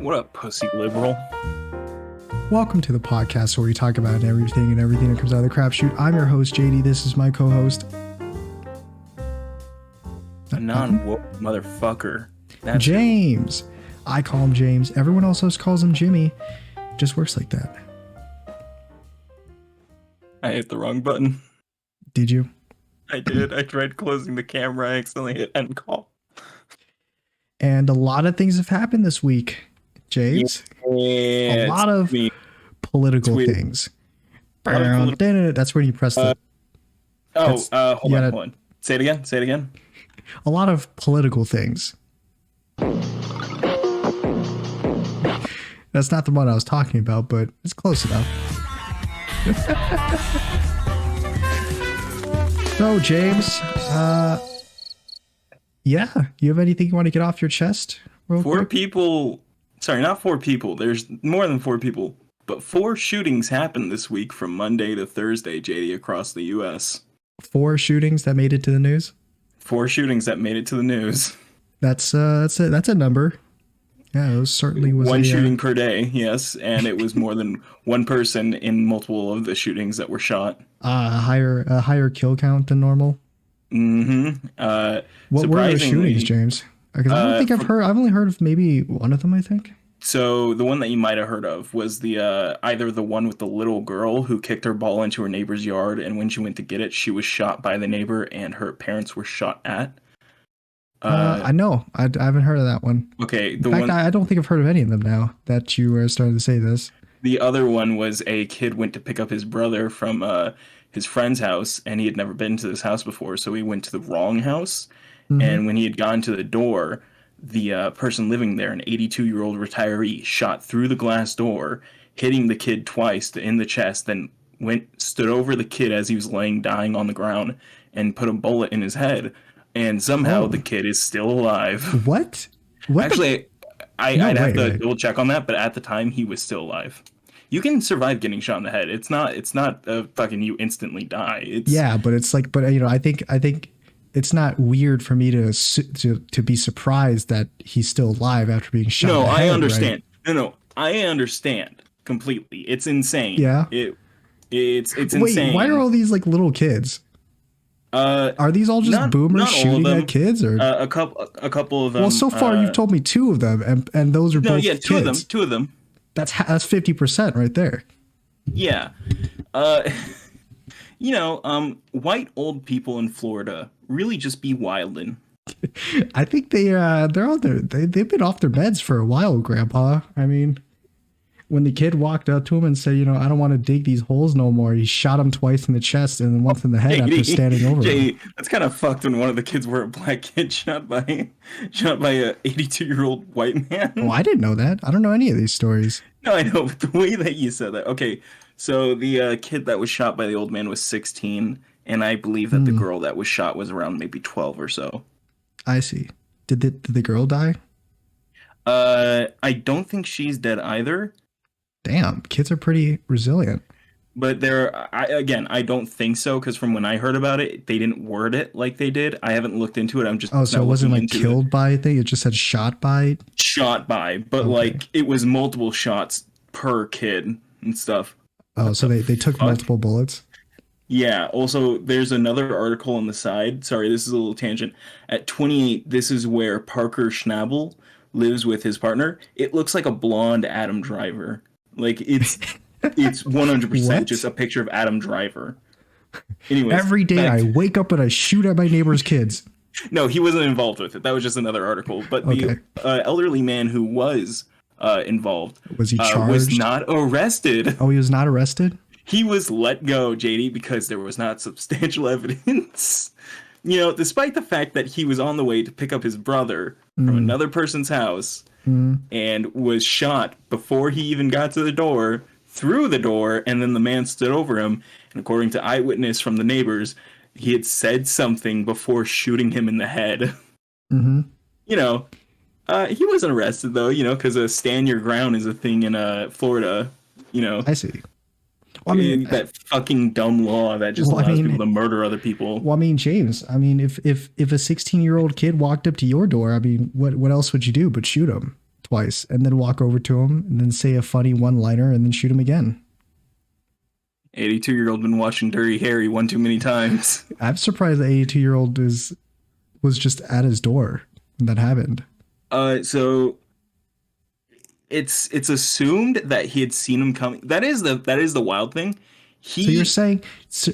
What up, pussy liberal? Welcome to the podcast where we talk about everything that comes out of the crapshoot. I'm your host, JD. This is my co-host, A non-woke motherfucker. That's James. I call him James. Everyone else calls him Jimmy. It just works like that. I hit the wrong button. Did you? I did. I tried closing the camera. I accidentally hit end call. And a lot of things have happened this week, James. Yeah, a lot of political things. That's when you press the... Hold on. Say it again. A lot of political things. That's not the one I was talking about, but it's close enough. So, James, you have anything you want to get off your chest? Four people. Sorry, not four people. There's more than four people. But 4 shootings happened this week from Monday to Thursday, JD, across the U.S. 4 shootings that made it to the news? 4 shootings that made it to the news. That's a number. Yeah, it was certainly was one shooting per day, yes, and it was more than one person in multiple of the shootings that were shot. A higher kill count than normal. Mm-hmm. What were those shootings, James? Because I don't think I've only heard of maybe one of them, I think. So the one that you might have heard of was the either the one with the little girl who kicked her ball into her neighbor's yard, and when she went to get it, she was shot by the neighbor, and her parents were shot at. I know. I haven't heard of that one. Okay. In fact, I don't think I've heard of any of them now that you are starting to say this. The other one was a kid went to pick up his brother from his friend's house, and he had never been to this house before, so he went to the wrong house. Mm-hmm. And when he had gone to the door, the person living there, an 82-year-old retiree, shot through the glass door, hitting the kid twice in the chest, then stood over the kid as he was laying dying on the ground and put a bullet in his head. And somehow the kid is still alive. What? Actually, I'd have to double check on that, but at the time he was still alive. You can survive getting shot in the head. It's not fucking you instantly die. But it's like, I think it's not weird for me to be surprised that he's still alive after being shot. No, in the head, I understand. Right? No, I understand completely. It's insane. Yeah. It's insane. Wait, why are all these like little kids? Are these all just boomers shooting at kids, or a couple of them? Well, so far you've told me 2 of them, and those are both kids. Two of them. That's 50% right there. Yeah, white old people in Florida really just be wildin'. I think they're on they've been off their meds for a while, Grandpa. I mean, when the kid walked up to him and said, I don't want to dig these holes no more, he shot him twice in the chest and then once in the head after standing over him. That's kind of fucked when one of the kids were a black kid shot by a 82-year-old white man. Oh, I didn't know that. I don't know any of these stories. No, I know, but the way that you said that. Okay, so the kid that was shot by the old man was 16, and I believe that the girl that was shot was around maybe 12 or so. I see. Did the girl die? I don't think she's dead either. Damn, kids are pretty resilient. But I don't think so, because from when I heard about it, they didn't word it like they did. I haven't looked into it. I'm just so it wasn't like killed by a thing. It just said shot by. Shot by, but like it was multiple shots per kid and stuff. Oh, so they took multiple bullets. Yeah. Also, there's another article on the side. Sorry, this is a little tangent. At 28, this is where Parker Schnabel lives with his partner. It looks like a blonde Adam Driver. Like it's 100% just a picture of Adam Driver. Anyways, every day I wake up and I shoot at my neighbor's kids. No, he wasn't involved with it. That was just another article. But the elderly man who was involved was he charged? Was not arrested. Oh, he was not arrested? He was let go, JD, because there was not substantial evidence. Despite the fact that he was on the way to pick up his brother from another person's house and was shot before he even got to the door, through the door, and then the man stood over him. And according to eyewitness from the neighbors, he had said something before shooting him in the head. Mm-hmm. He wasn't arrested, though, because a stand your ground is a thing in Florida. I see. Well, I mean, that fucking dumb law that just allows people to murder other people. Well, I mean, James, I mean, if a 16-year-old kid walked up to your door, I mean, what else would you do but shoot him twice, and then walk over to him and then say a funny one-liner and then shoot him again. 82-year-old been watching Dirty Harry one too many times. I'm surprised the 82-year-old was just at his door when that happened. So it's assumed that he had seen him coming. That is the wild thing. So you're saying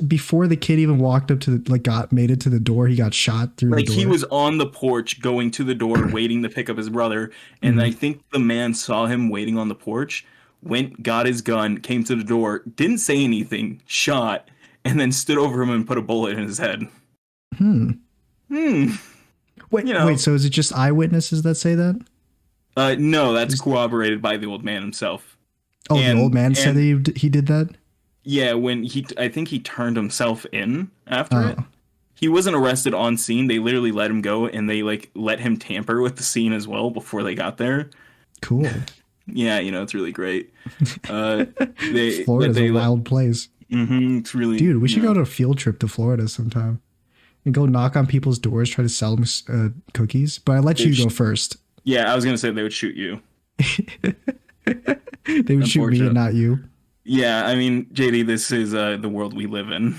before the kid even walked up to made it to the door, he got shot through the door? Like, he was on the porch going to the door, waiting to pick up his brother, and I think the man saw him waiting on the porch, went, got his gun, came to the door, didn't say anything, shot, and then stood over him and put a bullet in his head. Wait, so is it just eyewitnesses that say that? No, that's corroborated by the old man himself. Oh, the old man said he did that? Yeah, I think he turned himself in after it. He wasn't arrested on scene. They literally let him go, and they let him tamper with the scene as well before they got there. Cool. Yeah, it's really great. Florida's a wild place. It's really, dude. We should go on a field trip to Florida sometime and go knock on people's doors, try to sell them cookies. But I let you go first. Yeah, I was gonna say they would shoot you. They would shoot me and not you. Yeah, I mean, JD, this is the world we live in.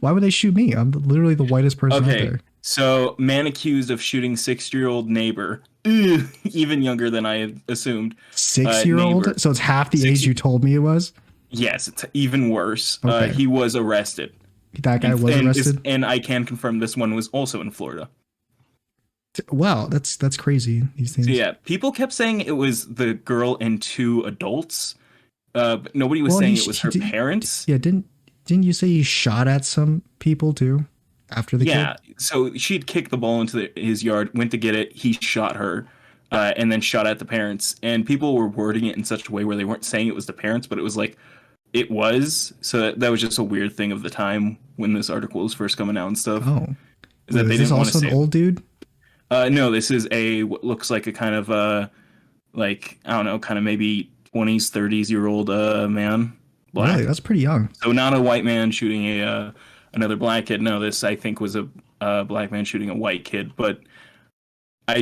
Why would they shoot me? I'm literally the whitest person out there. So, man accused of shooting 6-year-old neighbor. Even younger than I had assumed. 6-year-old? So it's half the age you told me it was? Yes, it's even worse. Okay. He was arrested. That guy was arrested? And I can confirm this one was also in Florida. Wow, that's crazy, these things. So yeah, people kept saying it was the girl and 2 adults. But nobody was saying it was her parents. Yeah, didn't you say he shot at some people too after the kid? Yeah, so she'd kicked the ball into his yard, went to get it, he shot her, and then shot at the parents. And people were wording it in such a way where they weren't saying it was the parents, but it was like it was. So that was just a weird thing of the time when this article was first coming out and stuff. Oh, is that they didn't want to say an old dude? No, this is what looks like a kind of I don't know, kind of maybe 20s, 30s-year-old man. Black. Really? That's pretty young. So not a white man shooting another black kid. No, this I think was a black man shooting a white kid. But I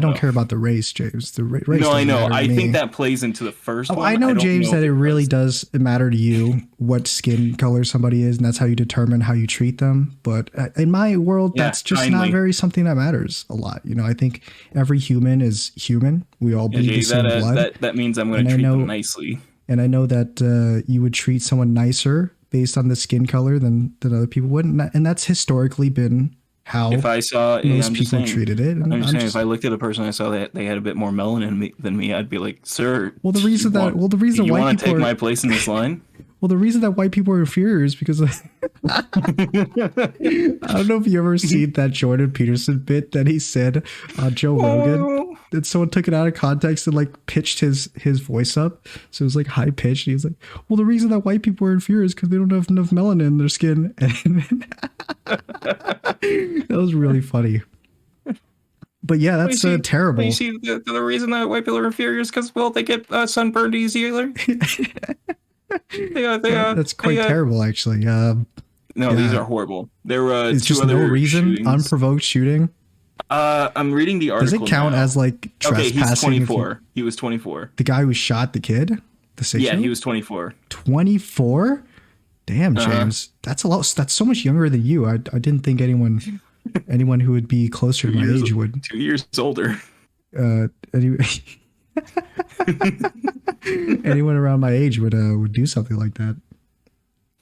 don't care about the race, James. The race. No, I know. I think that plays into the first one. I know, James, that it really does matter to you what skin color somebody is, and that's how you determine how you treat them. But in my world, that's just not very something that matters a lot. I think every human is human. We all bleed the same blood. That means I'm going to treat them nicely. And I know that you would treat someone nicer based on the skin color than other people would, and that's historically been how if I saw most people treated it. And I'm just saying, if I looked at a person, I saw that they had a bit more melanin than me, I'd be like, "Sir, the reason you white want people to take my place in this line." Well, the reason that white people are inferior is because I don't know if you ever seen that Jordan Peterson bit that he said on Joe Rogan. That someone took it out of context and pitched his voice up, so it was high pitched. He was like, "Well, the reason that white people are inferior is because they don't have enough melanin in their skin." And that was really funny. But yeah, that's terrible. You see, the reason that white people are inferior is because they get sunburned easier. That's quite terrible, actually. No, these are horrible. There were it's just no reason, shootings. Unprovoked shooting. I'm reading the article. Does it count as trespassing? Okay, he's 24. He was 24. The guy who shot the kid, the 6-year-old? Yeah, he was 24. 24? Damn, James, that's a lot. That's so much younger than you. I didn't think anyone who would be closer to my age would. 2 years older. Anyway. Anyone around my age would do something like that.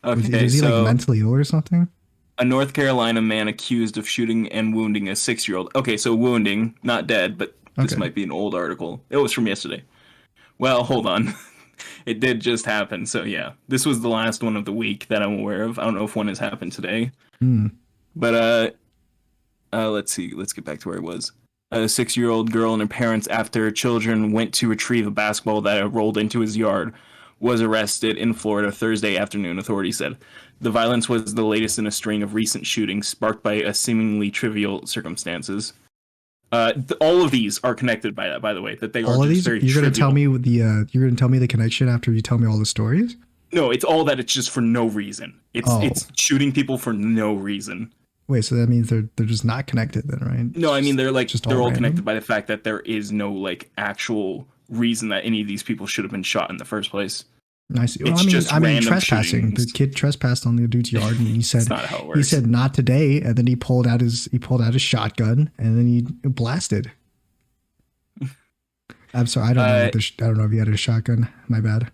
Okay, is he mentally ill or something? A North Carolina man accused of shooting and wounding a 6-year-old. Okay, so wounding, not dead, but this might be an old article. It was from yesterday. Well, hold on. It did just happen. So yeah, this was the last one of the week that I'm aware of. I don't know if one has happened today. But let's see. Let's get back to where it was. A 6-year-old girl and her parents, after children went to retrieve a basketball that had rolled into his yard, was arrested in Florida Thursday afternoon, authorities said. The violence was the latest in a string of recent shootings sparked by a seemingly trivial circumstances. All of these are connected by that, by the way. That they all are of these. Very you're going to tell me you're going to tell me the connection after you tell me all the stories. No, it's all that. It's just for no reason. It's shooting people for no reason. Wait, so that means they're just not connected then, right? No, I mean Just they're all all connected random. by the fact that there is no like actual reason that any of these people should have been shot in the first place. I see. Well, It's just I mean, random trespassing. The shootings. kid trespassed on the dude's yard, and It's not how it he works. said not today, and then he pulled out his shotgun, and then he blasted. I'm sorry, I don't know Uh, what I don't know if he had a shotgun. My bad.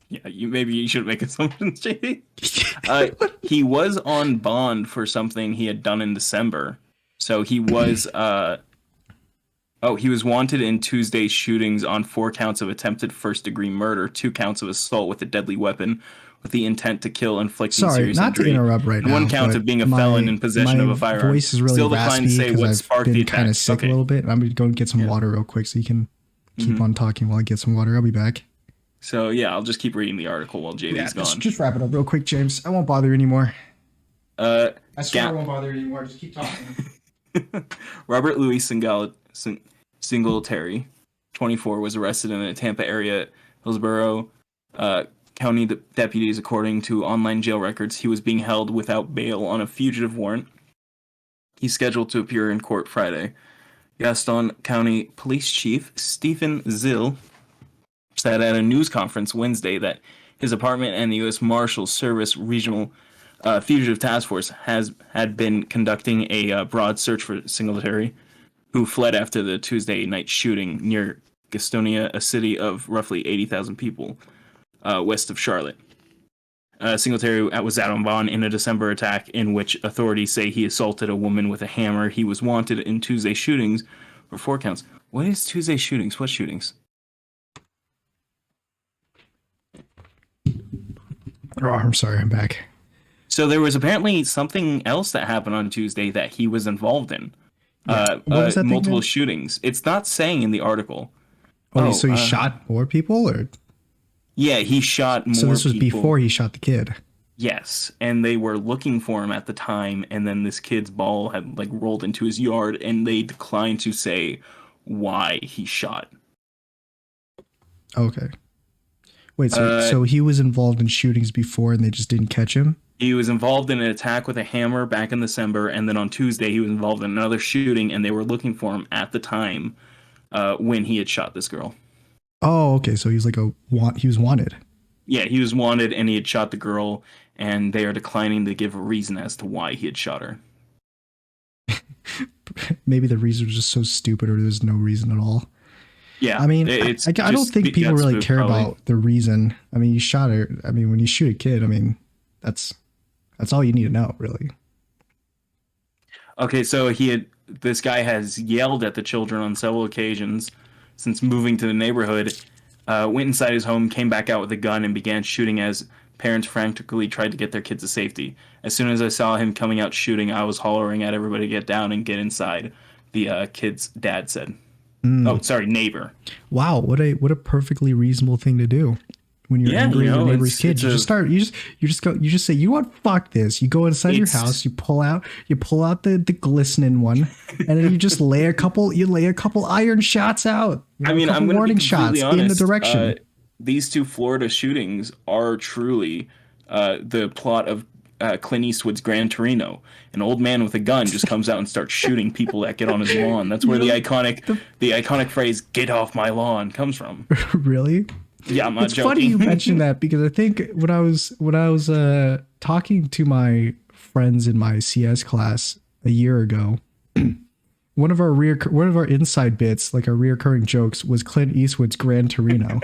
yeah, you should make assumptions, JD. He was on bond for something he had done in December. So he was wanted in Tuesday's shootings on 4 counts of attempted first-degree murder, 2 counts of assault with a deadly weapon with the intent to kill, inflicting Sorry, serious not to injury, interrupt right and one now, count but of being a felon in possession of my a firearm. voice is really Still declined to raspy say because what I've sparked the been kind attack. of sick a Okay. little bit. I'm gonna go and get some Yeah. water real quick so you can keep Mhm. on talking while I get some water. I'll be back. So yeah, I'll just keep reading the article while JD's gone. Just wrap it up real quick, James. I won't bother you anymore. Uh, I swear Ga- I won't bother you anymore. Just keep talking. Robert Louis Singletary, 24, was arrested in the Tampa area, Hillsborough County deputies. According to online jail records, he was being held without bail on a fugitive warrant. He's scheduled to appear in court Friday. Gaston County Police Chief Stephen Zill said at a news conference Wednesday that his apartment and the U.S. Marshals Service Regional Fugitive Task Force had been conducting a broad search for Singletary, who fled after the Tuesday night shooting near Gastonia, a city of roughly 80,000 people west of Charlotte. Singletary was out on bond in a December attack in which authorities say he assaulted a woman with a hammer. He was wanted in Tuesday shootings for 4 counts. What is Tuesday shootings? What shootings? Oh, I'm sorry. I'm back. So there was apparently something else that happened on Tuesday that he was involved in. Yeah. What was that thing Multiple again? shootings. It's not saying in the article. Oh, so he shot more people, or Yeah, he shot more so this was people. before he shot the kid. Yes, and they were looking for him at the time, and then this kid's ball had like rolled into his yard, and they declined to say why he shot. Okay. Wait, so Uh, so he was involved in shootings before, and they just didn't catch him. He was involved in an attack with a hammer back in December, and then on Tuesday he was involved in another shooting, and they were looking for him at the time when he had shot this girl. Oh, okay. So he's like he was wanted. Yeah, he was wanted, and he had shot the girl, and they are declining to give a reason as to why he had shot her. Maybe the reason was just so stupid, or there's no reason at all. Yeah, I mean, it's I don't just think people got really spooked, care probably. about the reason. I mean, you shot her. I mean, when you shoot a kid, I mean, that's all you need to know, really. Okay, so this guy has yelled at the children on several occasions since moving to the neighborhood. Went inside his home, came back out with a gun, and began shooting as parents frantically tried to get their kids to safety. As soon as I saw him coming out shooting, I was hollering at everybody to get down and get inside. The kid's dad said. Oh, sorry, neighbor. Wow, what a perfectly reasonable thing to do. When you're angry at your neighbor's kid, you just say, you know what, fuck this. You go inside your house, you pull out the glistening one, and then you just lay a couple iron shots out. I mean, I'm going to be completely honest. In the direction. These two Florida shootings are truly the plot of Clint Eastwood's Gran Torino. An old man with a gun just comes out and starts shooting people that get on his lawn. That's where the iconic phrase "Get off my lawn" comes from. Really? Yeah, I'm not it's joking. funny you mentioned that, because I think when I was talking to my friends in my CS class a year ago, one of our inside bits, like our reoccurring jokes, was Clint Eastwood's Gran Torino,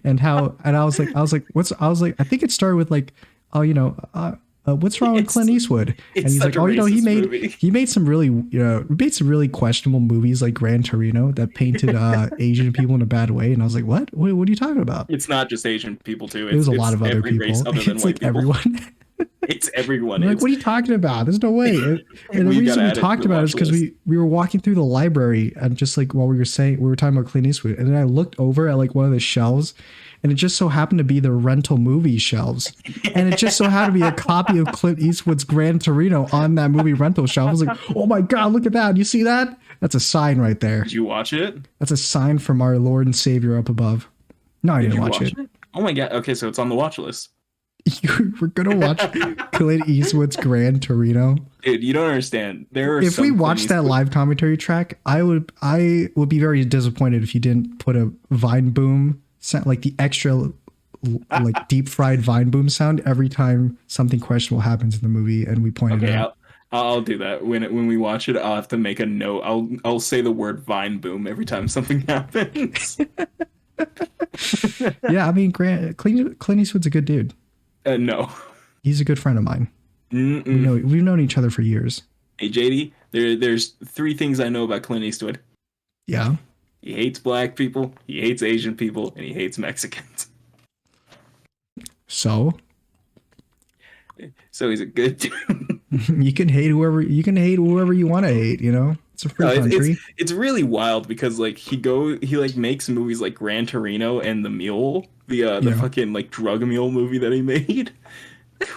and I was like, I think it started with like, oh, what's wrong with Clint Eastwood? And he's like, oh, he made some really questionable movies like Gran Torino that painted Asian people in a bad way. And I was like, what are you talking about? It's not just Asian people too. It was a lot of other people. Race other than It's white like people. everyone. It's everyone. Like, what are you talking about? There's no way. And the We reason gotta we add it talked to the about it is because watch list. we were walking through the library, and just like while we were talking about Clint Eastwood, and then I looked over at like one of the shelves, and it just so happened to be the rental movie shelves, and it just so happened to be a copy of Clint Eastwood's Gran Torino on that movie rental shelf. I was like, oh my god, look at that! You see that? That's a sign right there. Did you watch it? That's a sign from our Lord and Savior up above. No, I didn't watch it. Oh my god. Okay, so it's on the watch list. We're gonna watch Clint Eastwood's Gran Torino. Dude, you don't understand. There are If we some watched that live commentary track, I would be very disappointed if you didn't put a Vine Boom sound, like the extra like deep fried Vine Boom sound every time something questionable happens in the movie, and we point it out. I'll do that when we watch it. I'll have to make a note. I'll say the word Vine Boom every time something happens. Yeah, I mean, Clint Eastwood's a good dude. No. He's a good friend of mine. We've known each other for years. Hey JD, there's three things I know about Clint Eastwood. Yeah. He hates black people, he hates Asian people, and he hates Mexicans. So he's a good dude. you can hate whoever you want to hate, you know? It's a free country. It's really wild because like he makes movies like Gran Torino and The Mule, the fucking like drug mule movie that he made.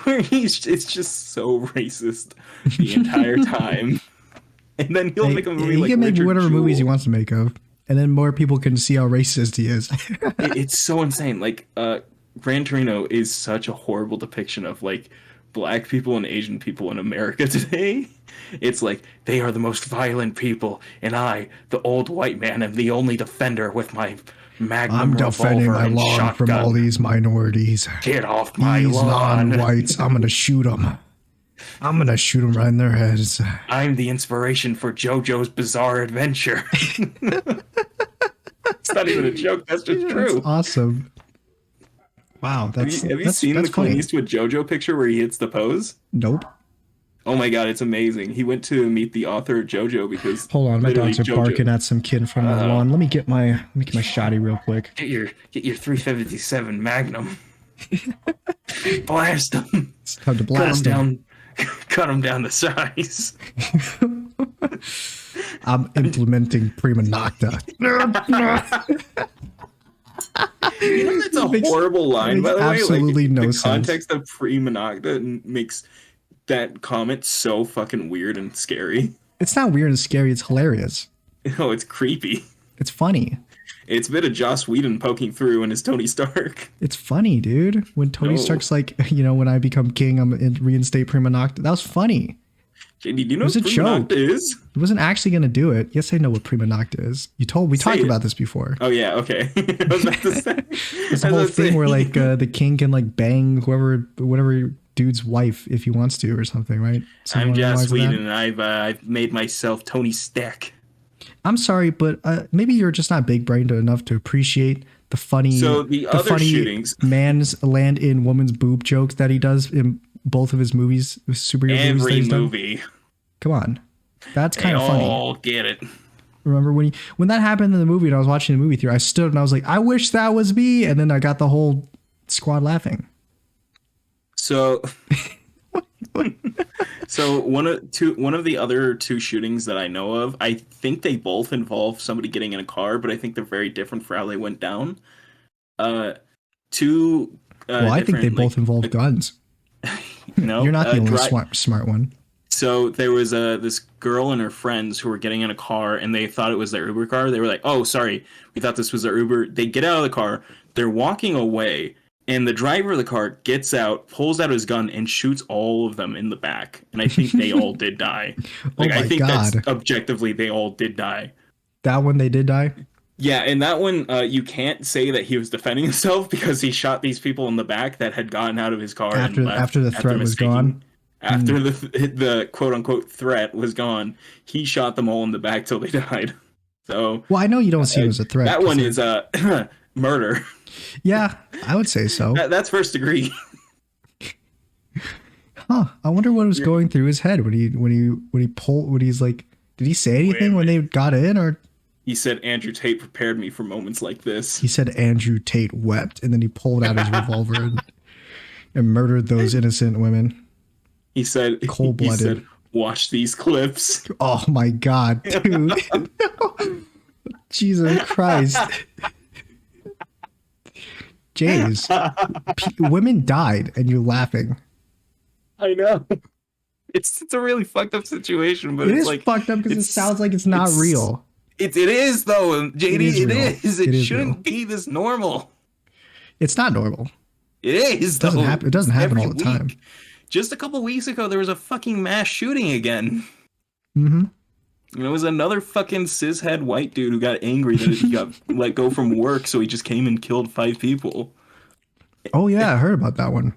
Where it's just so racist the entire time. And then he'll make a movie he like can make Richard whatever Jewell. movies he wants to make of. And then more people can see how racist he is. It's so insane. Like Gran Torino is such a horrible depiction of like black people and Asian people in America today. It's like they are the most violent people, and I, the old white man, am the only defender with my Magnum revolver and shotgun. I'm defending my lawn from all these minorities. Get off my these lawn. non-whites, I'm gonna shoot them. I'm gonna shoot them right in their heads. I'm the inspiration for JoJo's Bizarre Adventure. It's not even a joke. That's just true. That's awesome. Wow, have you seen the Clint Eastwood JoJo picture where he hits the pose? Nope. Oh my god, it's amazing. He went to meet the author of JoJo because hold on, my dogs are barking at some kid from the lawn. Let me get my shotty real quick. Get your 357 Magnum. Blast him. It's time to blast him. Cut him down to size. I'm implementing prima nocta. You know that's a horrible line, by the way. Absolutely like, no the sense. Context of prima nocta makes that comment so fucking weird and scary. It's not weird and scary. It's hilarious. No, it's creepy. It's funny. It's a bit of Joss Whedon poking through in his Tony Stark. It's funny, dude. When Tony Stark's like, you know, when I become king, I'm reinstate prima nocta. That was funny. JD, do you know what prima nocta is? He wasn't actually going to do it. Yes, I know what prima nocta is. We talked about this before. Oh yeah, okay. I was about to say. It's the whole thing where like the king can like bang whatever dude's wife if he wants to or something, right? I'm Joss Whedon, and I've made myself Tony Stark. I'm sorry, but maybe you're just not big brained enough to appreciate the funny, shootings, man's land in woman's boob jokes that he does in both of his movies, superhero movies. Every movie. Come on, that's kind of funny. Oh, get it. Remember when that happened in the movie and I was watching the movie theater, I stood and I was like, I wish that was me, and then I got the whole squad laughing. So. So one of the other two shootings that I know of, I think they both involve somebody getting in a car, but I think they're very different for how they went down. I think they both involve guns. No, you're not the only smart one. So there was this girl and her friends who were getting in a car, and they thought it was their Uber car. They were like, "Oh, sorry, we thought this was their Uber." They get out of the car, they're walking away. And the driver of the car gets out, pulls out his gun, and shoots all of them in the back. And I think they all did die. Like, I think that's objectively, they all did die. That one, they did die? Yeah, and that one, you can't say that he was defending himself because he shot these people in the back that had gotten out of his car after the threat was gone. After the quote-unquote threat was gone, he shot them all in the back till they died. So, well, I know you don't see it as a threat. That one is murder. Yeah, I would say so. That's first degree. Huh. I wonder what was going through his head when he's like, did he say anything when they got in, or? He said, Andrew Tate prepared me for moments like this. He said Andrew Tate wept, and then he pulled out his revolver and murdered those innocent women. He said, cold-blooded. He said, watch these clips. Oh my God, dude. Jesus Christ. Jays, women died and you're laughing. I know. It's a really fucked up situation, but it is like, fucked up because it sounds like it's not real. It is though, JD. It is. It shouldn't be this normal. It's not normal. It is, It doesn't though. happen. It doesn't It's happen every all the time. week. Just a couple weeks ago, there was a fucking mass shooting again. Mm-hmm. And it was another fucking cishead white dude who got angry that he got let go from work, so he just came and killed 5 people. Oh yeah, I heard about that one.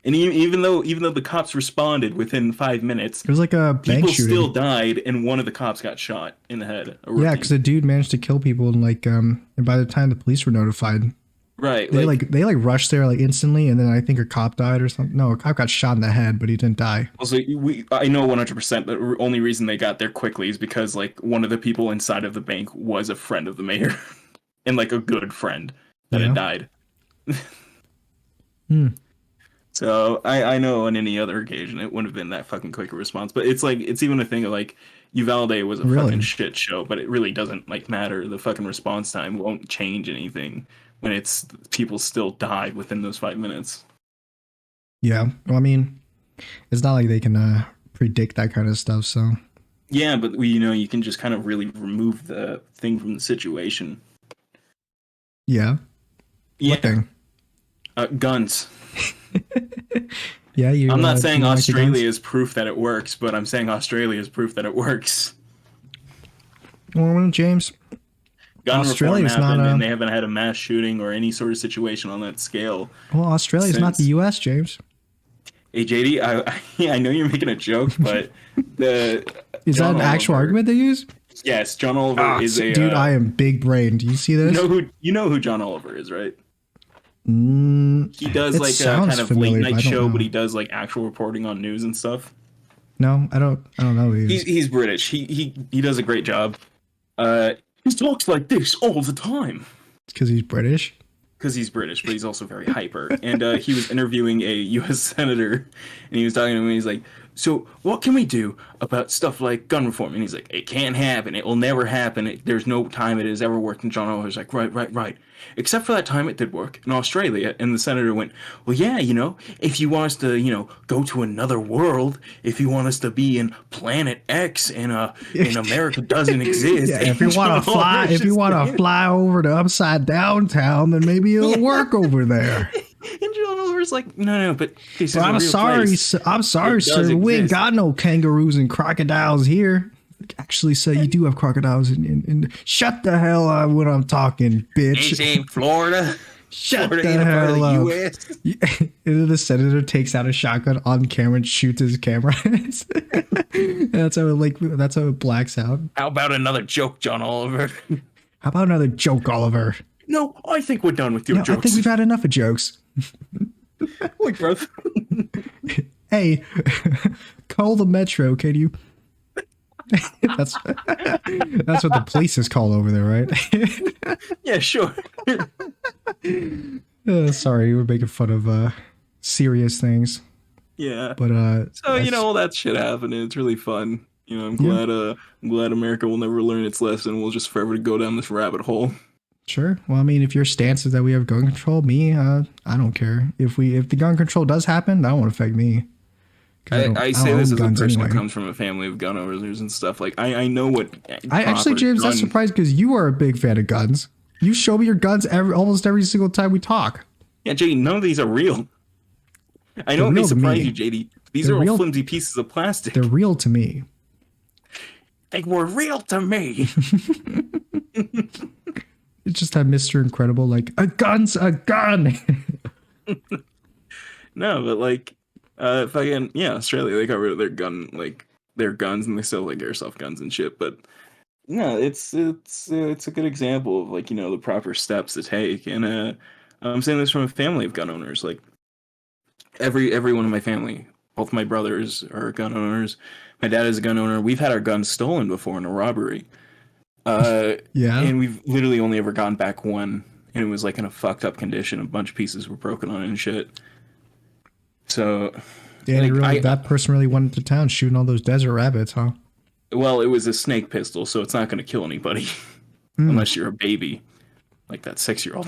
And even though the cops responded within 5 minutes, It was like a bank people still shooting. died, and one of the cops got shot in the head. A Yeah, rookie. because a dude managed to kill people, and and by the time the police were notified, Right, they rushed there like instantly, and then I think a cop died or something. No, a cop got shot in the head, but he didn't die. also I know 100% the only reason they got there quickly is because like one of the people inside of the bank was a friend of the mayor, and like a good friend that had Yeah. died. Hmm. So I know on any other occasion it wouldn't have been that fucking quick a response. But it's like it's even a thing of like Uvalde was a fucking Really? shit show, but it really doesn't like matter. The fucking response time won't change anything when it's people still died within those 5 minutes. Yeah. Well, I mean, it's not like they can predict that kind of stuff. So Yeah, but you can just kind of really remove the thing from the situation. yeah. Yeah, What thing? Guns. Yeah, I'm not do saying you like the guns? Australia is proof that it works, but I'm saying Australia is proof that it works. Well, James, Gun reform Australia's happened, not and they haven't had a mass shooting or any sort of situation on that scale Australia's not the since. U.S., James. Hey JD, I know you're making a joke, but the Is that John an actual Oliver- argument they use? Yes, John Oliver is a Dude, I am big brain. Do you see this? you know who John Oliver is, right? Mm, He does it like a sounds kind of familiar, late but I night don't show, know. but he does like actual reporting on news and stuff. No, I don't know who he is. He's British. He does a great job. He talks like this all the time. Because he's British. Because he's British, but he's also very hyper. And he was interviewing a U.S. senator, and he was talking to him, and he's like, so what can we do about stuff like gun reform? And he's like, it can't happen. It will never happen. There's no time it has ever worked. And John Oliver's like, right. Except for that time it did work in Australia. And the senator went, well, yeah, if you want us to, go to another world, if you want us to be in Planet X and America doesn't exist. Yeah, if you want to fly over to upside downtown, then maybe it'll work over there. And John Oliver's like, no, but this is a I'm real sorry, place. I'm sorry, It does sir. We ain't exist. got no kangaroos and crocodiles here. Actually, sir, you do have crocodiles. And shut the hell up when I'm talking, bitch. It's in Florida. Shut Florida the ain't a part of hell the up. U.S. And then the senator takes out a shotgun on camera and shoots his camera. And that's how it blacks out. How about another joke, John Oliver? How about another joke, Oliver? No, I think we're done with your No, I jokes. think we've had enough of jokes. Look, bro. Hey, call the metro, can you? that's what the police is called over there, right? Yeah, sure. Sorry, we're making fun of serious things, Yeah. but So all that shit happened, and it's really fun. I'm glad America will never learn its lesson. We'll just forever go down this rabbit hole. Sure. Well, I mean, if your stance is that we have gun control, I don't care. If the gun control does happen, that won't affect me. I say this as a person anyway. who comes from a family of gun owners and stuff. Like I know what. I actually, James, that's surprised because you are a big fan of guns. You show me your guns almost every single time we talk. Yeah, JD, none of these are real. I know it may real to surprise me. you, JD. These They're are all real- flimsy pieces of plastic. They're real to me. They were real to me. It just had Mr. Incredible, like, a gun's a gun. No, but like, fucking yeah, Australia, they got rid of their guns, and they still like airsoft guns and shit. But no, it's a good example of the proper steps to take. And I'm saying this from a family of gun owners. Like everyone in my family, both my brothers are gun owners. My dad is a gun owner. We've had our guns stolen before in a robbery. Yeah. And we've literally only ever gone back one, and it was like in a fucked up condition. A bunch of pieces were broken on it and shit. So, Yeah, that person really went into town shooting all those desert rabbits, huh? well, it was a snake pistol, so it's not going to kill anybody unless you're a baby, like that 6-year-old.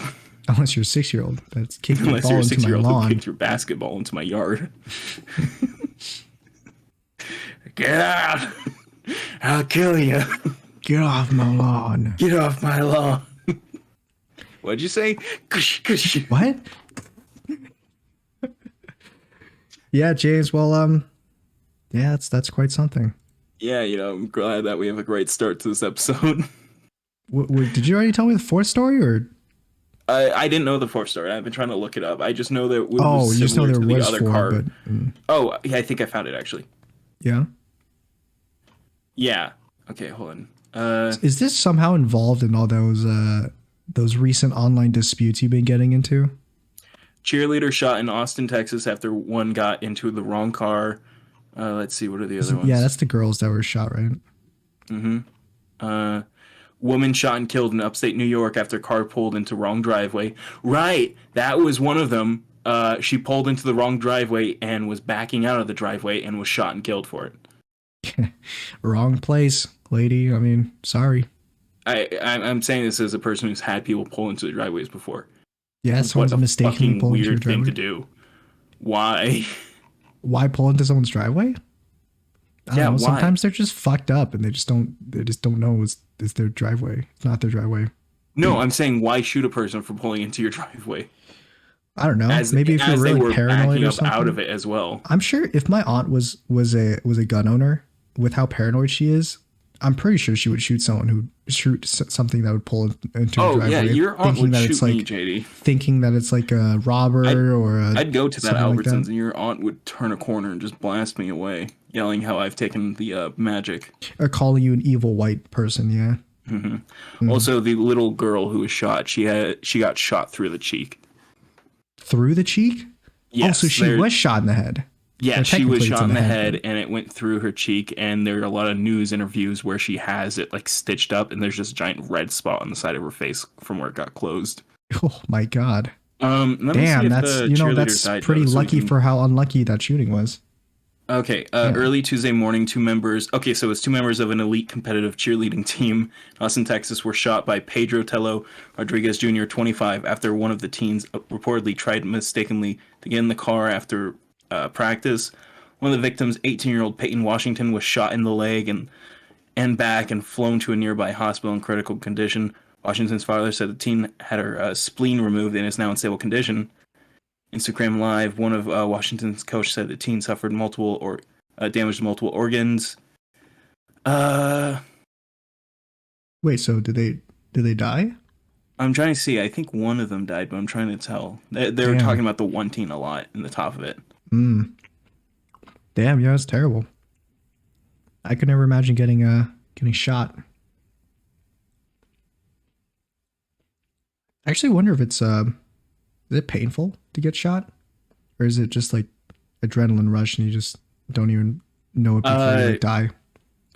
Unless you're a 6-year-old that's kicking the Unless ball you're a into my 6-year-old who lawn. kicked your basketball into my yard. Get out! I'll kill you. Get off my lawn. Get off my lawn. What'd you say? Kush, kush. What? Yeah, James. Well, yeah, that's quite something. Yeah, I'm glad that we have a great start to this episode. Did you already tell me the fourth story, or I didn't know the fourth story. I've been trying to look it up. I just know that it was oh, you just know similar there to the was other four, car. but Oh, yeah, I think I found it actually. yeah. Yeah. Okay, hold on. Is this somehow involved in all those recent online disputes you've been getting into? Cheerleader shot in Austin, Texas after one got into the wrong car. Let's see, what are the other Yeah, ones? that's the girls that were shot, right? Uh, Woman shot and killed in upstate New York after car pulled into wrong driveway. Right, that was one of them. She pulled into the wrong driveway and was backing out of the driveway and was shot and killed for it. Wrong place, lady. I mean, sorry. I'm saying this as a person who's had people pull into the driveways before. Yeah, What someone's a mistakenly fucking pulling into your weird thing to driveway. do. Why? Why pull into someone's driveway? I don't Yeah, know. why? Sometimes they're just fucked up and they just don't know it's their driveway. It's not their driveway. No, I'm saying why shoot a person for pulling into your driveway? I don't know. As Maybe if you're as they really were paranoid backing or up out something. of it as well. I'm sure if my aunt was a gun owner, with how paranoid she is, I'm pretty sure she would shoot someone who shoot something that would pull into a Oh yeah, driveway, your aunt would shoot me, JD. thinking that it's like a I'd robber or I'd go to that something like Albertsons that, and your aunt would turn a corner and just blast me away, yelling how I've taken the magic. or calling you an evil white person. Yeah. Also, the little girl who was shot, she got shot through the cheek. Through the cheek. Yes, oh, so she was shot in the head. Yeah, Or she was technically it's shot in the head and it went through her cheek, and there are a lot of news interviews where she has it like stitched up and there's just a giant red spot on the side of her face from where it got closed. Oh my god. Let me see Damn, if that's the you know cheerleaders that's died, pretty though, so we lucky can- for how unlucky that shooting was. Okay, Yeah. early Tuesday morning, two members. Okay, so it's two members of an elite competitive cheerleading team in Austin, Texas, were shot by Pedro Tello Rodriguez Jr., 25, after one of the teens reportedly tried mistakenly to get in the car after practice. One of the victims, 18-year-old Peyton Washington, was shot in the leg and back and flown to a nearby hospital in critical condition. Washington's father said the teen had her spleen removed and is now in stable condition. Instagram Live, one of Washington's coach said the teen suffered multiple or damage to multiple organs. Wait, so did they die? I'm trying to see. I think one of them died, but I'm trying to tell. They were Damn. talking about the one teen a lot in the top of it. Damn, yeah, it's terrible. I could never imagine getting shot. I actually wonder if is it painful to get shot? Or is it just like adrenaline rush and you just don't even know it before you like, die?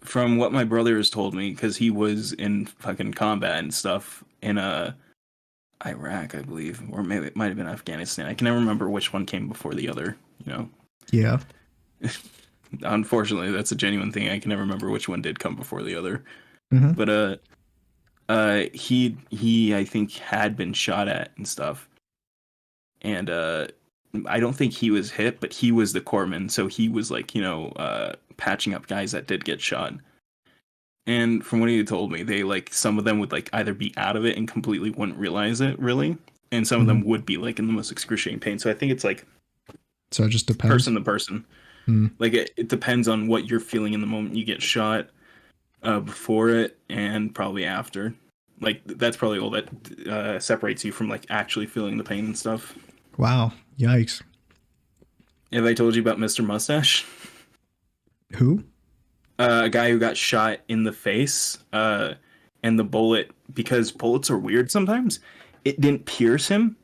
From what my brother has told me, because he was in fucking combat and stuff in Iraq, I believe, or maybe it might have been Afghanistan. I can never remember which one came before the other. Yeah. Unfortunately, that's a genuine thing. I can never remember which one did come before the other. Mhm. But he I think had been shot at and stuff, and I don't think he was hit, but he was the corpsman, so he was like patching up guys that did get shot. And from what he told me, they like some of them would like either be out of it and completely wouldn't realize it really, and some of them would be like in the most excruciating pain. So I think it's like So it just depends. person to person. Like it depends on what you're feeling in the moment you get shot, before it and probably after. Like that's probably all that separates you from like actually feeling the pain and stuff. Wow. Yikes. Have I told you about Mr. Mustache? Who? A guy who got shot in the face, and the bullet, because bullets are weird sometimes, it didn't pierce him,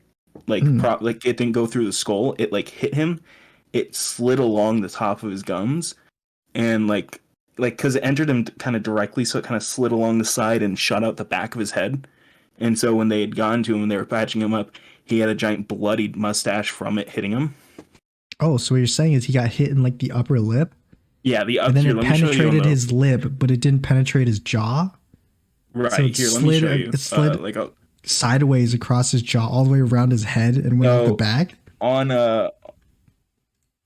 like like it didn't go through the skull. It like hit him. It slid along the top of his gums, and like because it entered him kind of directly, so it kind of slid along the side and shot out the back of his head. And so when they had gone to him and they were patching him up, he had a giant bloodied mustache from it hitting him. Oh, so what you're saying is he got hit in like the upper lip, Yeah, the and then here, it let me show you on penetrated the- his lip, but it didn't penetrate his jaw. right so it here. Let me slid- show you. it slid- Like Sideways across his jaw, all the way around his head, and went out the No. back. on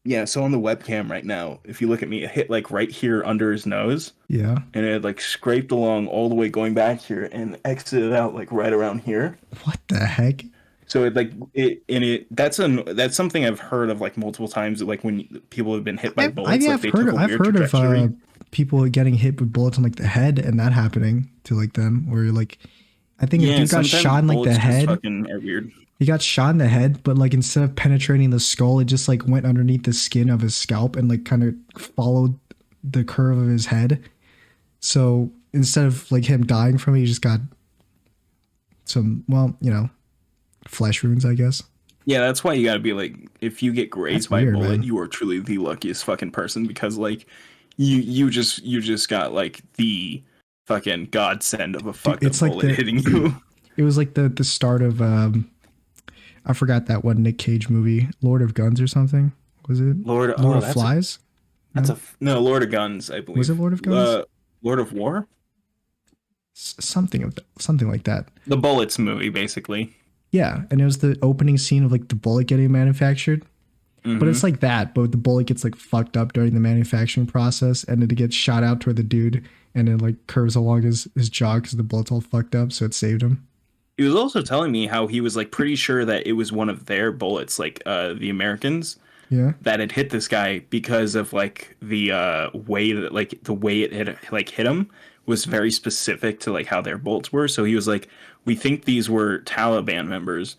yeah, so on the webcam right now, if you look at me, it hit like right here under his nose, Yeah. and it like scraped along all the way going back here and exited out like right around here. What the heck? So it like that's something I've heard of like multiple times. Like when people have been hit by bullets, like they took a I've weird heard of trajectory. people getting hit with bullets on like the head and that happening to like them, where like I think a Yeah, dude got sometimes shot in like the bullets just head. fucking are weird. He got shot in the head, but like instead of penetrating the skull, it just like went underneath the skin of his scalp and like kind of followed the curve of his head. So instead of like him dying from it, he just got some, well, flesh wounds, I guess. Yeah, that's why you gotta be like, if you get That's grazed by a weird, bullet, man. you are truly the luckiest fucking person because like you just got like the fucking godsend of a Dude, fucked up it's like bullet hitting you. it was like the start of I forgot that one Nick Cage movie, Lord of Guns or something. Was it Lord, Lord oh, of Flies? that's No, a no Lord of Guns, I was it believe. Lord of Guns? Lord of War, Something like that. the Bullets movie, basically. Yeah, and it was the opening scene of like the bullet getting manufactured. But it's Hmm. like that, but the bullet gets like fucked up during the manufacturing process, and then it gets shot out toward the dude, and it like curves along his jaw because the bullet's all fucked up, so it saved him. He was also telling me how he was like pretty sure that it was one of their bullets, like the Americans, Yeah. that had hit this guy because of like the way that like the way it hit like hit him was very specific to like how their bullets were. So he was like, we think these were Taliban members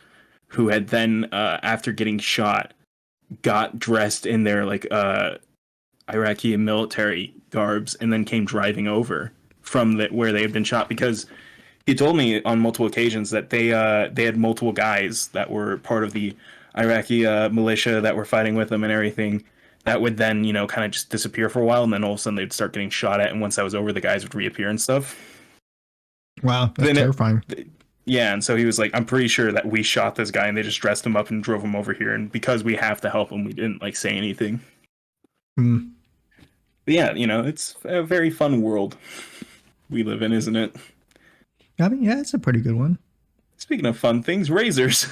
who had then after getting shot got dressed in their like Iraqi military garbs and then came driving over from where they had been shot because he told me on multiple occasions that they had multiple guys that were part of the Iraqi militia that were fighting with them and everything that would then kind of just disappear for a while and then all of a sudden they'd start getting shot at and once that was over the guys would reappear and stuff. Wow, that's Then terrifying. yeah, and so he was like, I'm pretty sure that we shot this guy and they just dressed him up and drove him over here and because we have to help him we didn't like say anything. Hmm. But yeah, it's a very fun world we live in, isn't it? I mean, yeah, it's a pretty good one. Speaking of fun things, razors.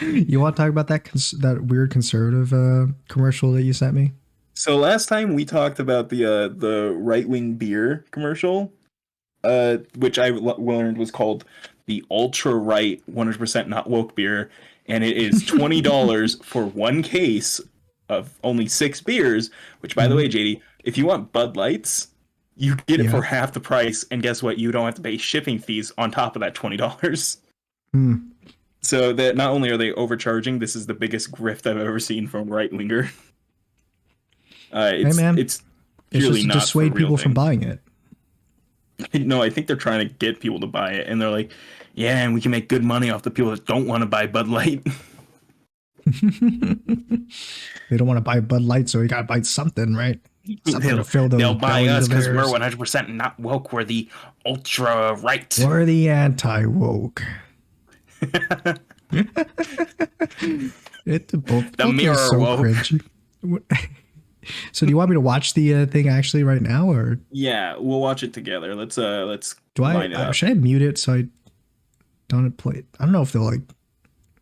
You want to talk about that weird conservative commercial that you sent me? So last time we talked about the right wing beer commercial, which I learned was called the ultra right 100% not woke beer, and it is $20 for one case of only 6 beers. Which, by the way, Mhm. JD, if you want Bud Lights, you get it Yeah. for half the price, and guess what? You don't have to pay shipping fees on top of that $20. Hmm. So that not only are they overcharging, this is the biggest grift I've ever seen from right winger. Hey It's man, it's it's purely just to not for dissuade real people from thing. buying it. No, I think they're trying to get people to buy it, and they're like, "Yeah, and we can make good money off the people that don't want to buy Bud Light." They don't want to buy Bud Light, so you gotta buy something, right? Something to fill those They'll buy bellies us of because we're theirs. 100% not woke. We're the ultra right. We're the anti-woke. The Both are mirror so woke. cringe. So do you want me to watch the thing actually right now, or Yeah, we'll watch it together. Let's do line it up. should I mute it so I don't play it? I don't know if they'll like.